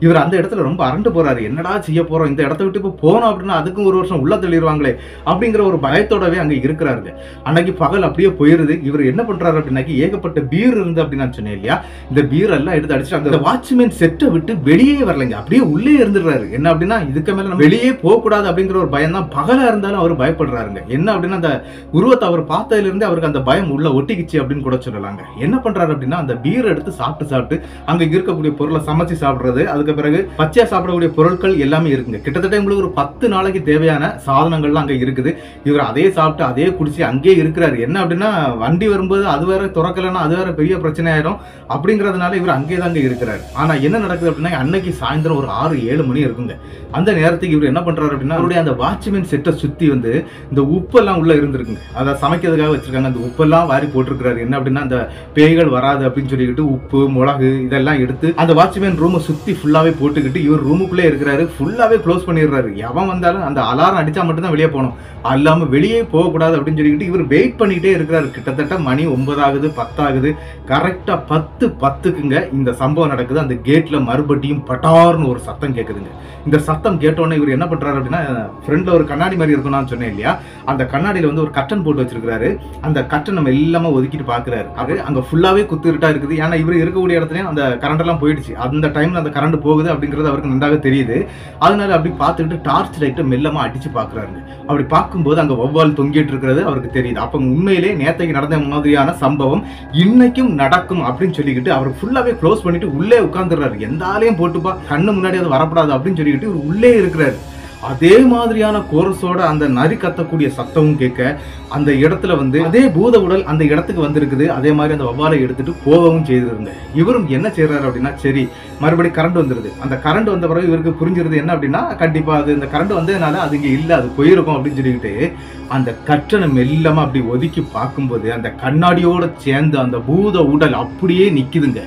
இவர் அந்த இடத்துல ரொம்ப அரண்டு போறாரு. என்னடா செய்ய போறோம், இந்த இடத்த விட்டு இப்ப போனோம் அப்படின்னா அதுக்கும் 1 வருஷம் உள்ள தள்ளிடுவாங்களே அப்படிங்கிற ஒரு பயத்தோடவே அங்க இருக்கிறாருங்க. அன்னைக்கு பகல் அப்படியே போயிருது. இவர் என்ன பண்றாரு அப்படின்னாக்கி, ஏகப்பட்ட பீர் இருந்து அப்படின்னு நான் சொன்னேன் இல்லையா, இந்த பீர் எல்லாம் எடுத்து அடிச்சு அந்த வாட்ச்மேன் செட்டை விட்டு வெளியே வரலைங்க, அப்படியே உள்ளே இருந்துடுறாரு. என்ன அப்படின்னா, இதுக்கு மேல நம்ம வெளியே போக கூடாது அப்படிங்கிற ஒரு பயம் தான். பகலா இருந்தாலும் அவர் பயப்படுறாருங்க. என்ன அப்படின்னா, அந்த உருவத்தை அவர் பார்த்ததுல இருந்து அவருக்கு அந்த பயம் உள்ள ஒட்டிக்கிச்சு அப்படின்னு கூட சொல்லலாங்க. என்ன பண்றாரு அப்படின்னா, அந்த பீர் எடுத்து சாப்பிட்டு அங்க இருக்கக்கூடிய பொருளை சமைச்சு சாப்பிடுறது, அதுக்கு பிறகு பச்சையா சாப்பிடக்கூடிய பொருட்கள் எல்லாமே இருக்குங்க. கிட்டத்தட்ட உங்களுக்கு ஒரு 10 நாளைக்கு தேவையான சாதனங்கள்லாம் அங்க இருக்குது. இவர் அதே சாப்பிட்டு அதே குடிச்சு அங்கேயே இருக்கிறாரு. என்ன அப்படின்னா, வண்டி வரும்போது அது வேற திறக்கலன்னா அது வேற பெரிய பிரச்சனை ஆயிடும் அப்படிங்கறதுனால இவர் அங்கே தான் இருக்கிறாரு. ஆனா என்ன நடக்குது அப்படின்னா, அன்னைக்கு சாயந்தரம் ஒரு 6-7 மணி இருக்குங்க. அந்த நேரத்துக்கு இவர் என்ன பண்றாரு அப்படின்னா, அவருடைய அந்த வாட்ச்மேன் செட்டை சுத்தி வந்து இந்த உப்பெல்லாம் உள்ள இருந்திருக்குங்க, அதை சமைக்கிறதுக்காக வச்சிருக்காங்க. அந்த உப்பெல்லாம் வாரி போட்டிருக்கிறாரு. என்ன அப்படின்னா, அந்த பேய்கள் வராது அப்படின்னு சொல்லிக்கிட்டு உப்பு மிளகு இதெல்லாம் எடுத்து அந்த வாட்ச்மேன் ரூமை சுத்தி ஃபுல்லாவே போட்டுக்கிட்டு இவர் ரூமுக்குள்ளே இருக்கிறாரு. ஃபுல்லாவே க்ளோஸ் பண்ணிடுறாரு. எவன் வந்தாலும் அந்த அலாரம் அடிச்சா மட்டும் தான் வெளியே போகணும், அல்லாம வெளியே போகக்கூடாது அப்படின்னு சொல்லிக்கிட்டு இவர் வெயிட் பண்ணிட்டே இருக்கிறாரு. கிட்டத்தட்ட மணி 9 ஆகுது, 10 ஆகுது. கரெக்டா 10:10க்குங்க இந்த சம்பவம் நடக்குது. அந்த கேட்ல மறுபடியும் பட்டார்னு ஒரு சத்தம் கேட்குதுங்க. இந்த சத்தம் கேட்டோன்னே இவர் என்ன பண்றாரு அப்படின்னா, ஃப்ரெண்ட்ல ஒரு கண்ணாடி மாதிரி இருக்கும் நான் சொன்னேன் இல்லையா, அந்த கண்ணாடியில வந்து ஒரு கட்டன் போட்டு வச்சிருக்காரு. அந்த கட்டன் நம்ம எல்லாமே ஒதுக்கிட்டு பாக்குறாரு. அது அங்க ஃபுல்லாவே குத்துருட்டா இருக்குது. ஏன்னா இவர் இருக்கக்கூடிய இடத்துலயும் அந்த கரண்ட் எல்லாம் போயிடுச்சு. அந்த டைம்ல அந்த கரண்ட் போகுது அப்படிங்கிறது அவருக்கு நன்றாக தெரியுது. அதனால அப்படி பார்த்துக்கிட்டு டார்ச் லைட்டை மெல்லமா அடிச்சு பாக்குறாருங்க. அப்படி பார்க்கும்போது அங்க வௌவால் தொங்கிட்டு இருக்கிறது அவருக்கு தெரியுது. அப்ப உண்மையிலே நேத்தைக்கு நடந்த மாதிரியான சம்பவம் இன்னைக்கும் நடக்கும் அப்படின்னு சொல்லிக்கிட்டு அவர் ஃபுல்லாவே க்ளோஸ் பண்ணிட்டு உள்ளே உட்கார்ந்துடுறாரு. எந்த ஆளையும் போட்டுப்பா, கண்ணு முன்னாடி அது வரப்படாது அப்படின்னு சொல்லிக்கிட்டு உள்ளே இருக்கிறாரு. அதே மாதிரியான கோரஸோட அந்த நரி கத்தக்கூடிய சத்தமும் கேட்க அந்த இடத்துல வந்து அதே பூத உடல் அந்த இடத்துக்கு வந்திருக்குது. அதே மாதிரி அந்த வவ்வாலை எடுத்துட்டு போகவும் செய்திருங்க. இவரும் என்ன செய்யறாரு அப்படின்னா, சரி மறுபடி கரண்ட் வந்துருது. அந்த கரண்ட் வந்த பிறகு இவருக்கு புரிஞ்சிருது என்ன அப்படின்னா, கண்டிப்பா அது இந்த கரண்ட் வந்ததுனால அது இங்க இல்ல, அது போயிருக்கும் அப்படின்னு சொல்லிக்கிட்டு அந்த கற்றனை மெல்லமா அப்படி ஒதுக்கி பார்க்கும்போது அந்த கண்ணாடியோட சேர்ந்து அந்த பூத உடல் அப்படியே நிக்குதுங்க.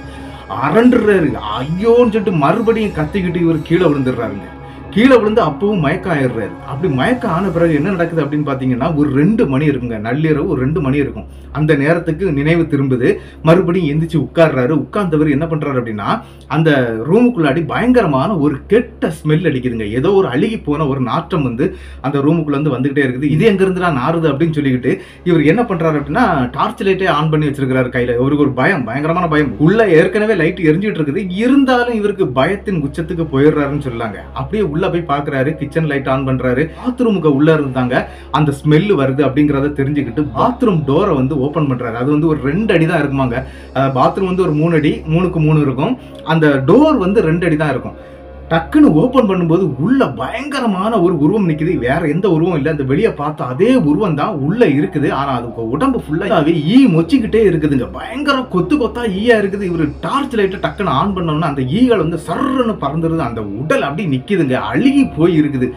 அரண்டுறாரு. ஐயோன்னு சொல்லிட்டு மறுபடியும் கத்திக்கிட்டு இவர் கீழே விழுந்துடுறாருங்க. கீழே விழுந்து அப்பவும் மயக்கம் ஆயிடுறாரு. அப்படி மயக்கம் ஆன பிறகு என்ன நடக்குது அப்படின்னு பாத்தீங்கன்னா, ஒரு 2 மணி இருக்குங்க. நள்ளிரவு ஒரு 2 மணி இருக்கும். அந்த நேரத்துக்கு நினைவு திரும்புது. மறுபடியும் எந்திரிச்சு உட்கார்றாரு. உட்கார்ந்தவர் என்ன பண்றாரு அப்படின்னா, அந்த ரூமுக்குள்ளாடி பயங்கரமான ஒரு கெட்ட ஸ்மெல் அடிக்குதுங்க. ஏதோ ஒரு அழுகி போன ஒரு நாற்றம் வந்து அந்த ரூமுக்குள்ள இருந்து வந்துகிட்டே இருக்குது. இது எங்க இருந்துடா நாறுது அப்படின்னு சொல்லிக்கிட்டு இவர் என்ன பண்றாரு அப்படின்னா, டார்ச் லைட்டே ஆன் பண்ணி வச்சிருக்காரு கையில. இவருக்கு ஒரு பயம், பயங்கரமான பயம். உள்ள ஏற்கனவே லைட் எரிஞ்சிட்டு இருக்குது. இருந்தாலும் இவருக்கு பயத்தின் உச்சத்துக்கு போயிடுறாருன்னு சொல்லாங்க. அப்படியே உள்ள போய் பாக்குறாரு. கிச்சன் லைட் ஆன் பண்றாரு. பாத்ரூமுக்கு உள்ள இருந்தாங்க அந்த ஸ்மெல் வருது அப்படிங்கறத தெரிஞ்சுக்கிட்டு பாத்ரூம் டோரை வந்து ஓபன் பண்றாரு. அது வந்து ஒரு 2 அடி தான் இருக்குமாங்க. பாத்ரூம் வந்து ஒரு 3 அடி, 3க்கு 3 இருக்கும். அந்த டோர் வந்து 2 அடி தான் இருக்கும். டக்குன்னு ஓபன் பண்ணும்போது உள்ள பயங்கரமான ஒரு உருவம் நிக்குது. வேற எந்த உருவம் இல்ல. அந்த வெளியே பார்த்தா அதே உருவம் தான் உள்ள இருக்குது. ஆனா அதுக்கு உடம்பு ஃபுல்லாவே ஈ மொச்சிக்கிட்டே இருக்குதுங்க. பயங்கர கொத்து கொத்தா ஈயா இருக்குது. இவரு டார்ச் லைட்டை டக்குன்னு ஆன் பண்ணோம்னா அந்த ஈகள் வந்து சர்ன்னு பறந்துருது. அந்த உடல் அப்படி நிக்குதுங்க. அழுகி போய் இருக்குது.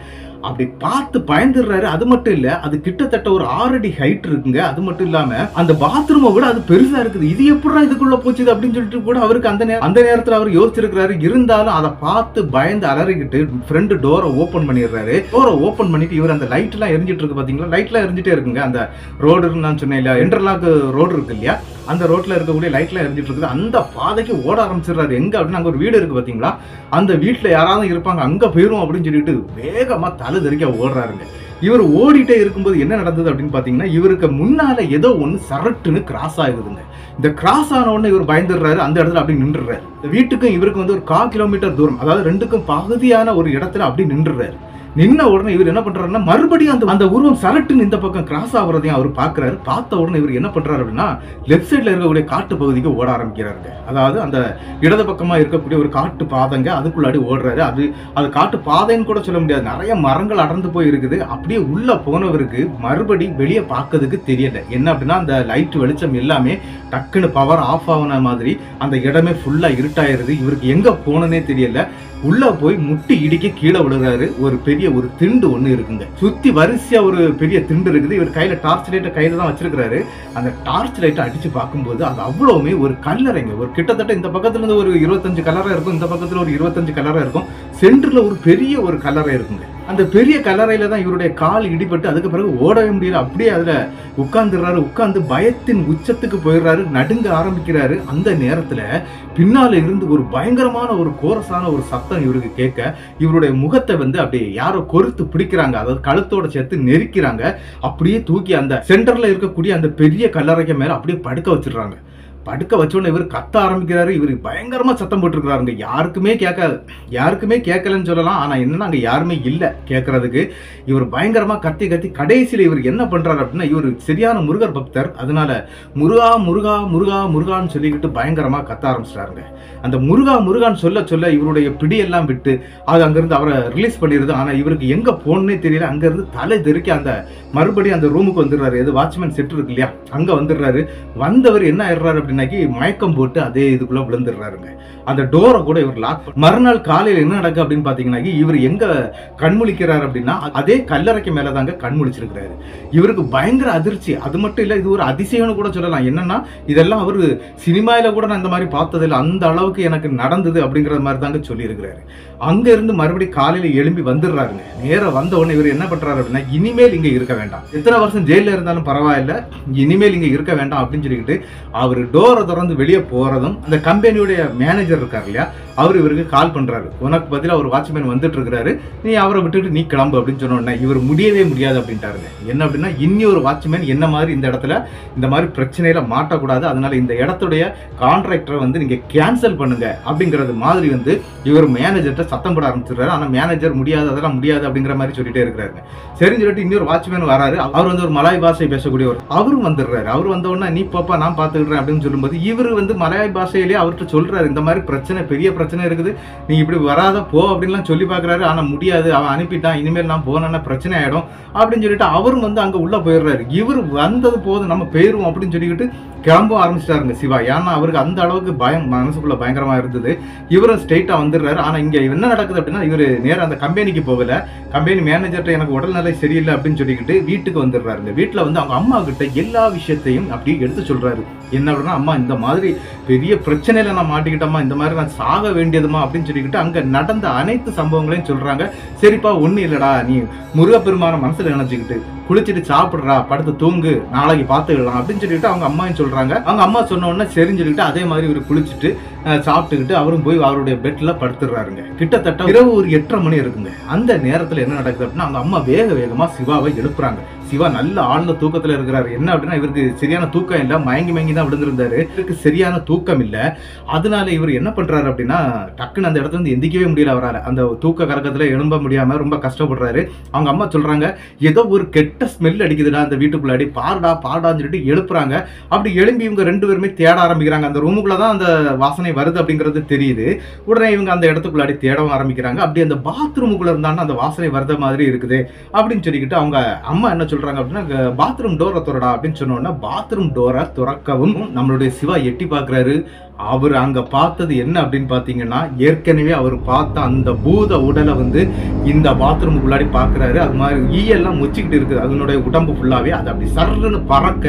அப்படி பார்த்து பயந்துடுறாரு. அது மட்டும் இல்ல, அது கிட்டத்தட்ட ஒரு 6 அடி ஹைட் இருக்குங்க. அது மட்டும் இல்லாம அந்த பாத்ரூமை விட அது பெருசா இருக்குது. இது எப்படா இதுக்குள்ள போச்சு அப்படின்னு சொல்லிட்டு கூட அவருக்கு அந்த நேரத்துல அவர் யோசிச்சிருக்கிறாரு. இருந்தாலும் அதை பார்த்து பயந்து அலறிக்கிட்டு ஃப்ரண்ட் டோரை ஓபன் பண்ணிடுறாரு. டோரை ஓபன் பண்ணிட்டு இவர் அந்த லைட் எல்லாம் எரிஞ்சிட்டு இருக்கு பாத்தீங்களா, லைட் எல்லாம் எரிஞ்சிட்டே இருக்குங்க. அந்த ரோடுன்னு நான் சொன்னேன் இல்லையா, இன்டர்லாக் ரோடு இருக்கு இல்லையா, அந்த ரோட்ல இருக்கக்கூடிய லைட் எல்லாம் எரிஞ்சிட்டு இருக்குது. அந்த பாதைக்கு ஓட ஆரம்பிச்சிடுறாரு. எங்க அப்படின்னு அங்க ஒரு வீடு இருக்கு பாத்தீங்களா, அந்த வீட்டுல யாராவது இருப்பாங்க, அங்க போயிரும் அப்படின்னு சொல்லிட்டு வேகமா தலை தெறிக்க ஓடுறாருங்க. இவர் ஓடிட்டே இருக்கும்போது என்ன நடந்தது அப்படின்னு பாத்தீங்கன்னா, இவருக்கு முன்னால ஏதோ ஒண்ணு சரட்டுன்னு கிராஸ் ஆகுதுங்க. இந்த கிராஸ் ஆன உடனே இவர் பயந்துடுறாரு. அந்த இடத்துல அப்படி நின்றுறாரு. இந்த வீட்டுக்கும் இவருக்கு வந்து ஒரு 1/4 கிலோமீட்டர் தூரம், அதாவது 2க்கும் பகுதியான ஒரு இடத்துல அப்படி நின்றுறாரு. நின்ன உடனே இவர் என்ன பண்றாருன்னா, மறுபடியும் அந்த உருவம் சரட்டுன்னு இந்த பக்கம் கிராஸ் ஆகுறதையும் அவர் பாக்குறாரு. பார்த்த உடனே இவர் என்ன பண்றாரு அப்படின்னா, லெப்ட் சைட்ல இருக்கக்கூடிய காட்டு பகுதிக்கு ஓட ஆரம்பிக்கிறாருங்க. அதாவது அந்த இடது பக்கமா இருக்கக்கூடிய ஒரு காட்டு பாதைங்க, அதுக்குள்ளாடி ஓடுறாரு. அது காட்டு பாதைன்னு கூட சொல்ல முடியாது. நிறைய மரங்கள் அடர்ந்து போய் இருக்குது. அப்படியே உள்ள போனவருக்கு மறுபடி வெளியே பார்க்கறதுக்கு தெரியல. என்ன அப்படின்னா, அந்த லைட் வெளிச்சம் எல்லாமே டக்குன்னு பவர் ஆஃப் ஆன மாதிரி அந்த இடமே ஃபுல்லா இருட்டாயிருது. இவருக்கு எங்க போனனே தெரியல. உள்ள போய் முட்டி இடிக்க கீழே விழுறாரு. ஒரு பெரிய ஒரு திண்டு ஒண்ணு இருக்குங்க. சுத்தி வரிசையா ஒரு பெரிய திண்டு இருக்குது. இவர் கையில டார்ச் லைட்டை கையில தான் வச்சிருக்காரு. அந்த டார்ச் லைட்டை அடிச்சு பார்க்கும்போது அது அவ்வளவுமே ஒரு கல்லறைங்க. ஒரு கிட்டத்தட்ட இந்த பக்கத்துல இருந்து ஒரு 25 கல்லறை இருக்கும், இந்த பக்கத்துல ஒரு 25 கல்லறை இருக்கும். சென்டர்ல ஒரு பெரிய ஒரு கல்லறை இருக்குங்க. அந்த பெரிய கல்லறையில தான் இவருடைய கால் இடிபட்டு அதுக்கு பிறகு ஓடவே முடியல. அப்படியே அதுல உட்கார்ந்துடுறாரு. உட்கார்ந்து பயத்தின் உச்சத்துக்கு போயிடுறாரு. நடுங்க ஆரம்பிக்கிறாரு. அந்த நேரத்துல பின்னால இருந்து ஒரு பயங்கரமான ஒரு கோரஸான ஒரு சத்தம் இவருக்கு கேட்க, இவருடைய முகத்தை வந்து அப்படியே யாரோ கொறுத்து பிடிக்கிறாங்க. அதாவது கழுத்தோட சேர்த்து நெரிக்கிறாங்க. அப்படியே தூக்கி அந்த சென்டர்ல இருக்கக்கூடிய அந்த பெரிய கல்லறைக்கு மேல அப்படியே படுக்க வச்சிடுறாங்க. படுக்க வச்சோன்னு இவர் கத்த ஆரம்பிக்கிறாரு. இவர் பயங்கரமா சத்தம் போட்டுருக்காருங்க. யாருக்குமே கேட்கலன்னு சொல்லலாம். ஆனா என்னன்னா, அங்க யாருமே இல்ல கேட்கறதுக்கு. இவர் பயங்கரமா கத்தி கடைசியில இவர் என்ன பண்றாரு அப்படின்னா, இவர் சரியான முருகர் பக்தர். அதனால முருகா முருகா முருகா முருகான்னு சொல்லிக்கிட்டு பயங்கரமா கத்த ஆரம்பிச்சிட்டாருங்க. அந்த முருகா முருகான்னு சொல்ல இவருடைய பிடியெல்லாம் விட்டு அது அங்கிருந்து அவரை ரிலீஸ் பண்ணிடுது. ஆனா இவருக்கு எங்க போனே தெரியல. அங்க இருந்து தலை தெறிக்க அந்த மறுபடியும் அந்த ரூமுக்கு வந்துடுறாரு. எது வாட்ச்மேன் செட் இருக்கு இல்லையா, அங்க வந்துடுறாரு. வந்தவர் என்ன ஆயிடுறாரு அப்படின்னாக்கி மயக்கம் போட்டு அதே இதுக்குள்ள விழுந்துடுறாருங்க. அந்த டோரை கூட இவர் லாக். மறுநாள் காலையில் என்ன நடக்கு அப்படின்னு பாத்தீங்கன்னா, இவர் எங்க கண்முழிக்கிறார் அப்படின்னா, அதே கல்லறைக்கு மேலதாங்க கண்முழிச்சிருக்கிறாரு. இவருக்கு பயங்கர அதிர்ச்சி. அது மட்டும் இல்ல, இது ஒரு அதிசயம்னு கூட சொல்லலாம். என்னன்னா, இதெல்லாம் அவரு சினிமாயில கூட நான் இந்த மாதிரி பார்த்ததில்லை, அந்த அளவுக்கு எனக்கு நடந்தது அப்படிங்கிற மாதிரி தாங்க சொல்லி இருக்கிறாரு. அங்க இருந்து மறுபடியும் காலையில எழும்பி வந்துடுறாருங்க. நேரம் வந்த உடனே இவர் என்ன பண்றாரு அப்படின்னா, இனிமேல் இங்க இருக்க வேண்டாம், எத்தனை வருஷம் ஜெயில இருந்தாலும் பரவாயில்ல, இனிமேல் இங்க இருக்க வேண்டாம் அப்படின்னு சொல்லிக்கிட்டு அவர் டோரை திறந்து வெளியே போறதும், அந்த கம்பெனியுடைய மேனேஜர் இருக்காரு இல்லையா, அவர் இவருக்கு கால் பண்றாரு. உனக்கு பதிலா ஒரு வாட்ச்மேன் வந்துட்டு இருக்கிறாரு, நீ அவரை விட்டுட்டு நீ கிளம்பு அப்படின்னு சொன்ன உடனே இவர் முடியவே முடியாது அப்படின்ட்டாருங்க. என்ன அப்படின்னா, இனி ஒரு வாட்ச்மேன் என்ன மாதிரி இந்த இடத்துல இந்த மாதிரி பிரச்சனையில மாட்டக்கூடாது, அதனால இந்த இடத்துடைய கான்ட்ராக்டரை வந்து நீங்க கேன்சல் பண்ணுங்க அப்படிங்கறது மாதிரி வந்து இவர் மேனேஜர்கிட்ட சத்தம் போட ஆரம்பிச்சிடுறாரு. ஆனா மேனேஜர் முடியாது, அதெல்லாம் முடியாது அப்படிங்கிற மாதிரி சொல்லிட்டே இருக்கிறாரு. சரின்னு சொல்லிட்டு இன்னொரு வாட்ச்மேன் வராரு. அவர் வந்து ஒரு மலாய் பாஷை பேசக்கூடியவர். அவரும் வந்துடுறாரு. அவர் வந்த உடனே நீ பாப்பா நான் பாத்துக்கிட்டேன் அப்படின்னு சொல்லும்போது இவர் வந்து மலாய் பாஷையிலேயே அவர்கிட்ட சொல்றாரு, இந்த மாதிரி பிரச்சனை பெரிய பிரச்சனை இருக்குது, நீ இப்படி வராத போ அப்படின்லாம் சொல்லி பார்க்குறாரு. ஆனால் முடியாது, அவன் அனுப்பிட்டான், இனிமேல் நான் போனேன்னா பிரச்சனை ஆகிடும் அப்படின்னு சொல்லிட்டு அவரும் வந்து அங்கே உள்ளே போயிடுறாரு. இவர் வந்தது போதும் நம்ம போயிடுவோம் அப்படின்னு சொல்லிக்கிட்டு கிளம்ப ஆரம்பிச்சிட்டாருங்க சிவா. ஏன்னா அவருக்கு அந்த அளவுக்கு பயம் மனசுக்குள்ள பயங்கரமா இருந்தது. இவரும் ஸ்ட்ரெயிட்டா வந்துடுறாரு. ஆனா இங்க என்ன நடக்குது அப்படின்னா, இவர் நேரம் அந்த கம்பெனிக்கு போகல, கம்பெனி மேனேஜர்கிட்ட எனக்கு உடல்நிலை சரியில்லை அப்படின்னு சொல்லிக்கிட்டு வீட்டுக்கு வந்துடுறாருங்க. வீட்டுல வந்து அவங்க அம்மா கிட்ட எல்லா விஷயத்தையும் அப்படி எடுத்து சொல்றாரு. என்ன அப்படின்னா, அம்மா இந்த மாதிரி பெரிய பிரச்சனையில நான் மாட்டிக்கிட்டம்மா, இந்த மாதிரி நான் சாக வேண்டியதுமா அப்படின்னு சொல்லிக்கிட்டு அங்க நடந்த அனைத்து சம்பவங்களையும் சொல்றாங்க. சரிப்பா ஒண்ணு இல்லடா, நீ முருகப்பெருமான மனசுல நினைச்சுக்கிட்டு குளிச்சுட்டு சாப்பிடுறா, படுத்து தூங்கு, நாளைக்கு பார்த்துக்கலாம் அப்படின்னு சொல்லிட்டு அவங்க அம்மாவும் சொல்றாங்க. அவங்க அம்மா சொன்ன உடனே சரின்னு சொல்லிட்டு அதே மாதிரி இவர் குளிச்சுட்டு சாப்பிட்டுக்கிட்டு அவரும் போய் அவருடைய பெட்ல படுத்துடுறாருங்க. கிட்டத்தட்ட இரவு ஒரு 8:30 மணி இருக்குங்க. அந்த நேரத்துல என்ன நடக்குது அப்படின்னா, அவங்க அம்மா வேக வேகமா சிவாவை எழுப்புறாங்க. சிவா நல்ல ஆழ்ந்த தூக்கத்துல இருக்கிறாரு. என்ன அப்படின்னா, இவருக்கு சரியான தூக்கம் இல்ல, மயங்கி தான் விழுந்திருந்தாரு. இவருக்கு சரியான தூக்கம் இல்ல. அதனால இவர் என்ன பண்றாரு அப்படின்னா, டக்குன்னு அந்த இடத்துல இருந்து எந்திக்கவே முடியல அவரால். அந்த தூக்க கலக்கத்துல எழும்ப முடியாம ரொம்ப கஷ்டப்படுறாரு. அவங்க அம்மா சொல்றாங்க, ஏதோ ஒரு கெட்ட ஸ்மெல் அடிக்குதுடா அந்த வீட்டுக்குள்ளாடி, பாடான்னு சொல்லிட்டு எழுப்புறாங்க. அப்படி எழும்பி இவங்க 2 பேருமே தேட ஆரம்பிக்கிறாங்க. அந்த ரூமுக்குள்ளதான் அந்த வாசனை வருது அப்படிங்கிறது தெரியுது. உடனே இவங்க அந்த இடத்துக்குள்ளாடி தேடவும் ஆரம்பிக்கிறாங்க. அப்படி அந்த பாத்ரூமுக்குள்ள இருந்தாலும் அந்த வாசனை வருத மாதிரி இருக்குது அப்படின்னு சொல்லிக்கிட்டு அவங்க அம்மா என்ன சொல்றாங்க அப்படின்னா, பாத்ரூம் டோரை திறடா அப்படின்னு சொன்ன உடனே பாத்ரூம் டோரை திறக்கவும் நம்மளுடைய சிவா எட்டி பார்க்கிறாரு. அவர் அங்க பார்த்தது என்ன அப்படின்னு பாத்தீங்கன்னா, ஏற்கனவே அவர் பார்த்த அந்த பூத உடலை வந்து இந்த பாத்ரூமுக்குள்ளாடி பாக்குறாரு. அது மாதிரி ஈயெல்லாம் முச்சிக்கிட்டு இருக்குது அதனுடைய உடம்பு ஃபுல்லாவே. அது அப்படி சர்ன்னு பறக்க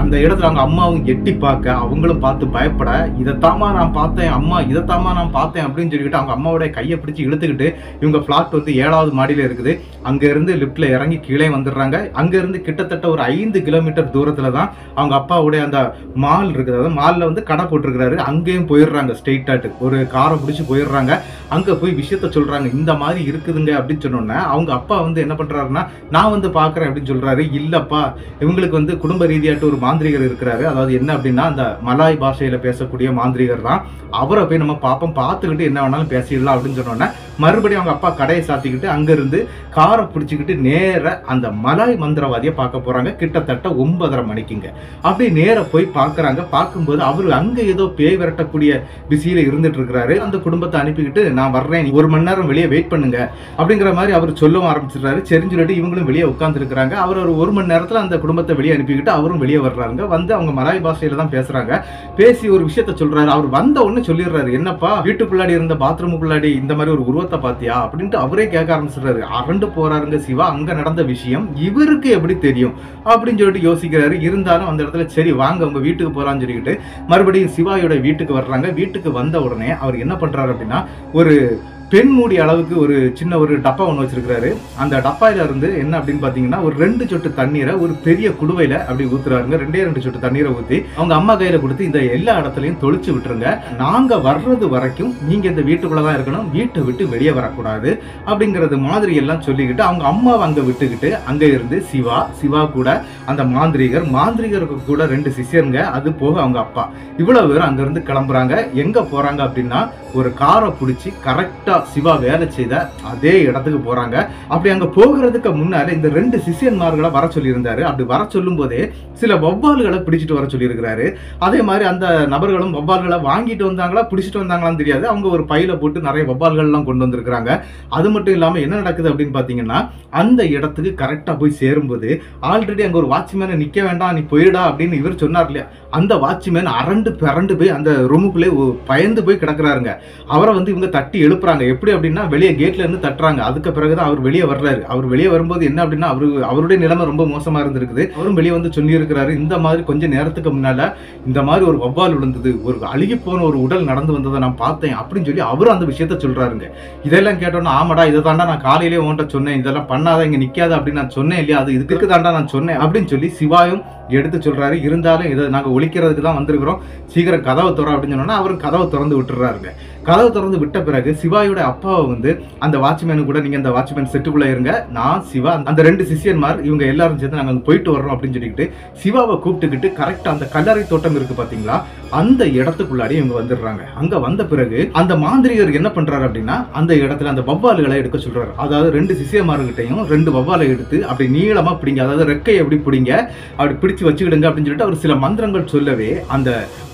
அந்த இடத்துல அவங்க அம்மாவும் எட்டி பார்க்க, அவங்களும் பார்த்து பயப்பட, இதைத்தாமா நான் பார்த்தேன் அம்மா, இதைத்தாமா நான் பார்த்தேன் அப்படின்னு சொல்லிக்கிட்டு அவங்க அம்மாவோட கையை பிடிச்சி இழுத்துக்கிட்டு இவங்க பிளாட் வந்து 7வது மாடியில இருக்குது. அங்க இருந்து லிப்ட்ல இறங்கி கீழே வந்துடுறாங்க. அங்க இருந்து கிட்டத்தட்ட ஒரு 5 கிலோமீட்டர் தூரத்துல தான் அவங்க அப்பாவுடைய அந்த மால் இருக்குது. அதாவது மால்ல வந்து கடை போட்டிருக்கிறாரு. அங்கேயும் போயிடுறாங்க. ஸ்ட்ரெயிட்டாட்டு ஒரு காரை பிடிச்சி போயிடுறாங்க. அங்க போய் விஷயத்த சொல்றாங்க, இந்த மாதிரி இருக்குதுங்க அப்படின்னு சொன்னோன்னே அவங்க அப்பா வந்து என்ன பண்றாருன்னா, நான் வந்து பாக்குறேன் அப்படின்னு சொல்றாரு. இல்லப்பா, இவங்களுக்கு வந்து குடும்ப ரீதியாட்டு ஒரு மாந்திரிகர் இருக்கிறாரு. அதாவது என்ன அப்படின்னா, அந்த மலாய் பாஷையில பேசக்கூடிய மாந்திரிகர் தான். அவரை போய் நம்ம பார்ப்போம், பார்த்துக்கிட்டு என்ன வேணாலும் பேசிடலாம் அப்படின்னு சொன்னோன்னே மறுபடியும் அவங்க அப்பா கடையை சாத்திக்கிட்டு அங்க இருந்து காரை பிடிச்சிக்கிட்டு நேர அந்த மலாய் மந்திரவாதியை பார்க்க போறாங்க. கிட்டத்தட்ட 9:30 மணிக்குங்க. அப்படியே நேர போய் பாக்குறாங்க. பார்க்கும்போது அவரு அங்க ஏதோ பேய் விரட்டக்கூடிய பிஸியில இருந்துட்டு இருக்கிறாரு. அந்த குடும்பத்தை அனுப்பிக்கிட்டு நான் வர்றேன், 1 மணி நேரம் வெளியே வெயிட் பண்ணுங்க அப்படிங்கிற மாதிரி அவர் சொல்லவும் ஆரம்பிச்சிடுறாரு. சரின்னு சொல்லிட்டு இவங்களும் வெளியே உட்கார்ந்து இருக்கிறாங்க. அவர் ஒரு 1 மணி நேரத்துல அந்த குடும்பத்தை வெளியே அனுப்பிக்கிட்டு அவரும் வெளியே வர்றாங்க. வந்து அவங்க மலாய் பாஷையில தான் பேசுறாங்க. பேசி ஒரு விஷயத்த சொல்றாரு. அவர் வந்த உடனே சொல்லிடுறாரு, என்னப்பா வீட்டுக்குள்ளாடி இருந்த பாத்ரூமுக்குள்ளாடி இந்த மாதிரி ஒரு உருவத்தை பாத்தியா அப்படின்ட்டு அவரே கேட்க ஆரம்பிச்சிடுறாரு. அரண்டு போறாருங்க சிவா. அங்க நடந்த விஷயம் இவருக்கு எப்படி தெரியும் அப்படின்னு சொல்லிட்டு யோசிக்கிறாரு. இருந்தாலும் அந்த இடத்துல சரி வாங்க உங்க வீட்டுக்கு போலான்னு சொல்லிக்கிட்டு மறுபடியும் சிவாயோட வீட்டுக்கு வர்றாங்க. வீட்டுக்கு வந்த உடனே அவர் என்ன பண்றாரு அப்படின்னா, ஒரு பெண் மூடி அளவுக்கு ஒரு சின்ன ஒரு டப்பா ஒன்று வச்சிருக்காரு. அந்த டப்பாயில இருந்து என்ன அப்படின்னு பாத்தீங்கன்னா, ஒரு 2 சொட்டு தண்ணீரை ஒரு பெரிய குடுவையில அப்படி ஊத்துறாருங்க. 2 சொட்டு தண்ணீரை ஊத்தி அவங்க அம்மா கையில கொடுத்து இந்த எல்லா இடத்துலயும் தொளிச்சு விட்டுருங்க. நாங்க வர்றது வரைக்கும் நீங்க இந்த வீட்டுக்குள்ளதான் இருக்கணும், வீட்டை விட்டு வெளியே வரக்கூடாது அப்படிங்கறது மாதிரி எல்லாம் சொல்லிக்கிட்டு அவங்க அம்மாவை அங்க விட்டுக்கிட்டு அங்க இருந்து சிவா கூட அந்த மாந்திரிகருக்கு கூட 2 சிஷ்யருங்க, அது போக அவங்க அப்பா, இவ்வளவு பேரும் அங்க இருந்து கிளம்புறாங்க. எங்க போறாங்க அப்படின்னா, ஒரு காரை பிடிச்சி கரெக்டா சிவா வேலை செய்த அதே இடத்துக்கு போறாங்க. அப்படி அங்க போகிறதுக்கு முன்னால இந்த 2 சிஷியன்மார்களை வர சொல்லி இருந்தாரு. அப்படி வர சொல்லும் போதே சில வௌவால்களை பிடிச்சிட்டு வர சொல்லி இருக்கிறாரு. அதே மாதிரி அந்த நபர்களும் வௌவால்களை வாங்கிட்டு வந்தாங்களா பிடிச்சிட்டு வந்தாங்களான்னு தெரியாது. அவங்க ஒரு பையில போட்டு நிறைய வௌவால்கள் எல்லாம் கொண்டு வந்திருக்கிறாங்க. அது மட்டும் இல்லாம என்ன நடக்குது அப்படின்னு பாத்தீங்கன்னா, அந்த இடத்துக்கு கரெக்டா போய் சேரும்போது ஆல்ரெடி அங்க ஒரு வாட்ச்மேனை நிக்க வேண்டாம் நீ போயிடா அப்படின்னு இவர் சொன்னார் இல்லையா, அந்த வாட்ச்மேன் அரண்டு பிறண்டு போய் அந்த ரூமுக்குள்ளே பயந்து போய் கிடக்குறாருங்க. அவரை வந்து இவங்க தட்டி எழுப்புறாங்க. எப்படி அப்படின்னா, வெளியே கேட்ல இருந்து தட்டுறாங்க. அதுக்கு பிறகுதான் அவர் வெளியே வர்றாரு. அவர் வெளியே வரும்போது என்ன அப்படின்னா, அவருடைய நிலைமை ரொம்ப மோசமா இருந்திருக்குது. அவரும் வெளியே வந்து சொல்லி இருக்கிறாரு, இந்த மாதிரி கொஞ்ச நேரத்துக்கு முன்னால இந்த மாதிரி ஒரு வௌவால் விழுந்தது, ஒரு அழுகி போன ஒரு உடல் நடந்து வந்ததை நான் பார்த்தேன் அப்படின்னு சொல்லி அவரும் அந்த விஷயத்த சொல்றாருங்க. இதெல்லாம் கேட்டோன்னா, ஆமாடா இதை தாண்டா நான் காலையிலேயே உன்கிட்ட சொன்னேன், இதெல்லாம் பண்ணாத இங்க நிக்காத அப்படின்னு நான் சொன்னேன் இல்லையா, அது இதுக்கு தாண்டா நான் சொன்னேன் அப்படின்னு சொல்லி சிவாயும் எடுத்து சொல்றாரு. இருந்தாலும் இதை நாங்க ஒழிக்கிறதுக்கு தான் வந்திருக்கிறோம், சீக்கிரம் கதவை திற அப்படின்னு சொன்னோன்னா அவரும் கதவை திறந்து விட்டுறாருங்க. கதவை திறந்து விட்ட பிறகு சிவாயோட அப்பாவை வந்து அந்த வாட்ச்மேனு கூட, நீங்க அந்த வாட்ச்மேன் செட்டுக்குள்ள இருங்க, நான் சிவா அந்த 2 சிஷியன்மார் இவங்க எல்லாரும் சேர்ந்து நாங்க போயிட்டு வர்றோம் அப்படின்னு சொல்லிட்டு சிவாவை கூப்பிட்டுக்கிட்டு கரெக்டா அந்த கல்லறை தோட்டம் இருக்கு பாத்தீங்களா, அந்த இடத்துக்குள்ளாடி இவங்க வந்துடுறாங்க. அங்க வந்த பிறகு அந்த மாந்திரிகர் என்ன பண்றாரு அப்படின்னா, அந்த இடத்துல அந்த வௌவால்களை எடுக்க சொல்றாரு. அதாவது 2 சிஷியன்மார்கிட்டையும் 2 வௌவாலை எடுத்து அப்படி நீளமா பிடிங்க, அதாவது ரெக்கையை எப்படி பிடிங்க, அப்படி பிடிச்சு வச்சுக்கிடுங்க அப்படின்னு சொல்லிட்டு அவர் சில மந்திரங்கள் சொல்லவே அந்த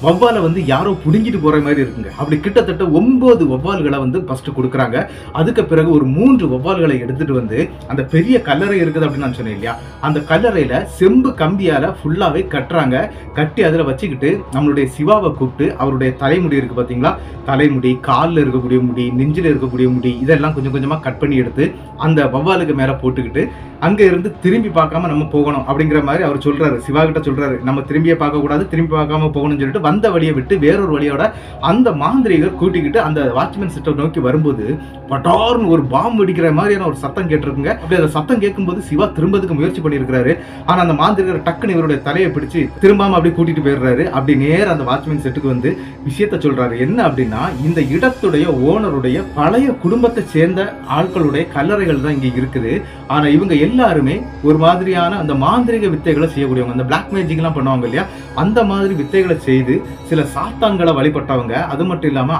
வவ்வாலை வந்து யாரோ புடுங்கிட்டு போற மாதிரி இருக்குங்க. அப்படி கிட்டத்தட்ட 9 வவ்வால்களை வந்து ஃபர்ஸ்ட் கொடுக்குறாங்க. அதுக்கு பிறகு ஒரு 3 வவ்வால்களை எடுத்துட்டு வந்து அந்த பெரிய கல்லறை இருக்குது அப்படின்னு நான் சொன்னேன் இல்லையா, அந்த கல்லறையில செம்பு கம்பியால ஃபுல்லாவே கட்டுறாங்க. கட்டி அதுல வச்சுக்கிட்டு நம்மளுடைய சிவாவை கூப்பிட்டு அவருடைய தலைமுடி இருக்கு பாத்தீங்களா, தலைமுடி, காலில் இருக்கக்கூடிய முடி, நெஞ்சில் இருக்கக்கூடிய முடி, இதெல்லாம் கொஞ்சம் கொஞ்சமா கட் பண்ணி எடுத்து அந்த வவ்வாலுக்கு மேல போட்டுக்கிட்டு அங்க இருந்து திரும்பி பார்க்காம நம்ம போகணும் அப்படிங்கிற மாதிரி அவர் சொல்றாரு. சிவா கிட்ட சொல்றாரு, நம்ம திரும்பியே பார்க்க கூடாது, திரும்பி பார்க்காம போகணும்னு சொல்லிட்டு வந்த வழியை விட்டு வேறொரு வழியோட அந்த மாந்திரிகர் கூட்டிக்கிட்டு அந்த வாட்ச்மேன் செட்டை நோக்கி வரும்போது பட்டார்னு ஒரு பாம்பு வெடிக்கிற மாதிரியான ஒரு சத்தம் கேட்டிருக்குங்க. அப்படி அந்த சத்தம் கேட்கும்போது சிவா திரும்பதுக்கு முயற்சி பண்ணியிருக்கிறாரு. ஆனா அந்த மாந்திரிகர் டக்குன்னு இவருடைய தலையை பிடிச்சு திரும்பாம அப்படி கூட்டிட்டு போயிடுறாரு. அப்படி நேர அந்த வாட்ச்மேன் செட்டுக்கு வந்து விஷயத்த சொல்றாரு. என்ன அப்படின்னா, இந்த இடத்துடைய ஓனருடைய பழைய குடும்பத்தை சேர்ந்த ஆட்களுடைய கல்லறைகள் தான் இங்க இருக்குது. ஆனா இவங்க எல்லாருமே ஒரு மாதிரியான அந்த மாந்திரிக வித்தைகளை செய்யக்கூடியவங்க, அந்த பிளாக் மேஜிக் எல்லாம் பண்ணுவாங்க இல்லையா, அந்த மாதிரி வித்தைகளை செய்து சில சாத்தான்களை வழிபட்டவங்க. அது மட்டும் இல்லாம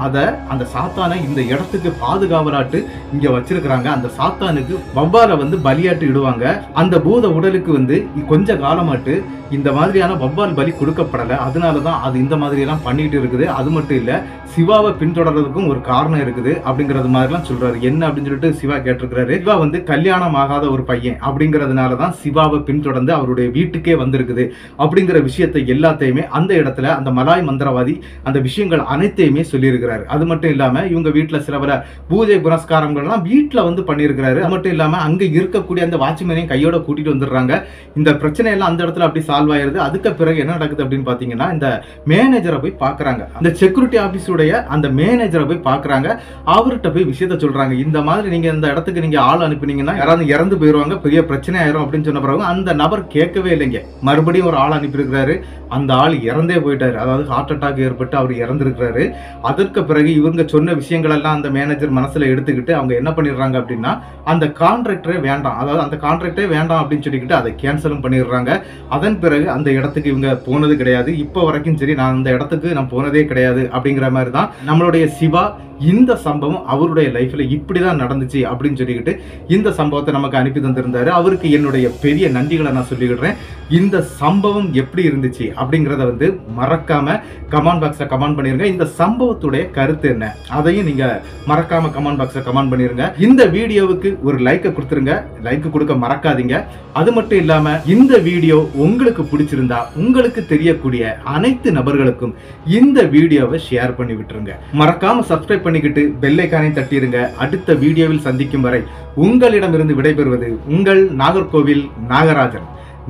அந்த சாத்தானை இந்த இடத்துக்கு பாதுகாவலாட்டு இங்க வச்சிருக்கிறாங்க. அந்த சாத்தானுக்கு வவ்வாலை வந்து பலியாட்டு இடுவாங்க. அந்த பூத உடலுக்கு வந்து கொஞ்ச காலமாட்டு இந்த மாதிரியான வவ்வால் பலி கொடுக்கப்படல. அதனாலதான் அது இந்த மாதிரி எல்லாம் பண்ணிட்டு இருக்குது. அது மட்டும் இல்ல, சிவாவை பின்தொடர்றதுக்கும் ஒரு காரணம் இருக்குது அப்படிங்கறது மாதிரி எல்லாம் சொல்றாரு. என்ன அப்படின்னு சொல்லிட்டு சிவா கேட்டிருக்கிறாரு. சிவா வந்து கல்யாணம் ஆகாத ஒரு பையன் அப்படிங்கறதுனாலதான் சிவாவை பின்தொடர்ந்து அவருடைய வீட்டுக்கே வந்திருக்குது அப்படிங்கிற விஷயத்தை எல்லாத்தையுமே அந்த இடத்துல அந்த மலாய் மந்திரவாதி அந்த விஷயங்கள் அனைத்தையுமே சொல்லியிருக்கிறாரு. அது மட்டும் இல்லாம இவங்க வீட்டுல சில பல பூஜை புனஸ்காரங்கள்லாம் வீட்டுல வந்து பண்ணியிருக்கிறாரு. அது மட்டும் இல்லாம அங்க இருக்கக்கூடிய அந்த வாட்ச்மேனையும் கையோட கூட்டிட்டு வந்துடுறாங்க. இந்த பிரச்சனை எல்லாம் அந்த இடத்துல அப்படி சால்வ் ஆயிருது. அதுக்கு பிறகு என்ன நடக்குது அப்படின்னு பாத்தீங்கன்னா, இந்த மேனேஜரை போய் பாக்குறாங்க. அந்த செக்யூரிட்டி ஆபீஸுடைய அந்த மேனேஜரை போய் பாக்குறாங்க. அவர்கிட்ட போய் விஷயத்த சொல்றாங்க. இந்த மாதிரி நீங்க இந்த இடத்துக்கு நீங்க ஆள் அனுப்பினீங்கன்னா யாராவது இறந்து போயிருவாங்க, பெரிய பிரச்சனை ஆயிரும் அப்படின்னு சொன்ன பிறகு அந்த நபர் கேட்கவே இல்லைங்க. மறுபடியும் ஒரு ஆள் அனுப்பியிருக்கிறாரு. அந்த ஆள் இறந்தே போயிட்டாரு. அதாவது ஹார்ட் அட்டாக் ஏற்பட்டு அவர் இறந்திருக்கிறாரு. அதற்கு பிறகு இவங்க சொன்ன விஷயங்கள் எல்லாம் அந்த மேனேஜர் மனசுல எடுத்துக்கிட்டு அவங்க என்ன பண்ணிடுறாங்க அப்படின்னா, அந்த கான்ட்ராக்டரே வேண்டாம், அதாவது அந்த கான்ட்ராக்டே வேண்டாம் அப்படின்னு சொல்லிக்கிட்டு அதை கேன்சலும் பண்ணிடுறாங்க. அதன் பிறகு அந்த இடத்துக்கு இவங்க போனது கிடையாது. இப்போ வரைக்கும் சரி, நான் அந்த இடத்துக்கு நான் போனதே கிடையாது அப்படிங்கிற மாதிரி தான் நம்மளுடைய சிவா இந்த சம்பவம் அவருடைய லைஃப்ல இப்படிதான் நடந்துச்சு அப்படின்னு சொல்லிக்கிட்டு இந்த சம்பவத்தை நமக்கு அனுப்பி தந்திருந்தாரு. அவருக்கு என்னுடைய பெரிய நன்றிகளை நான் சொல்லிக்கிடுறேன். இந்த சம்பவம் எப்படி இருந்துச்சு அப்படிங்கறத வந்து மறக்காம கமெண்ட் பாக்ஸ்ல கமெண்ட் பண்ணிருங்க. இந்த சம்பவத்துடைய கருத்து என்ன அதையும் நீங்க மறக்காம கமெண்ட் பாக்ஸ்ல கமெண்ட் பண்ணிருங்க. இந்த வீடியோவுக்கு ஒரு லைக் கொடுத்துருங்க. லைக் கொடுக்க மறக்காதீங்க. அது மட்டும் இல்லாம இந்த வீடியோ உங்களுக்கு பிடிச்சிருந்தா உங்களுக்கு தெரியக்கூடிய அனைத்து நபர்களுக்கும் இந்த வீடியோவை ஷேர் பண்ணி விட்டுருங்க. மறக்காம சப்ஸ்கிரைப் பண்ணிக்கிட்டு பெல் ஐகானை தட்டிருங்க. அடுத்த வீடியோவில் சந்திக்கும் வரை உங்களிடமிருந்து விடைபெறுவது உங்கள் நாகர்கோவில் நாகராஜன்.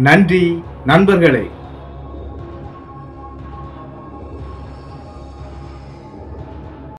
நன்றி நண்பர்களே.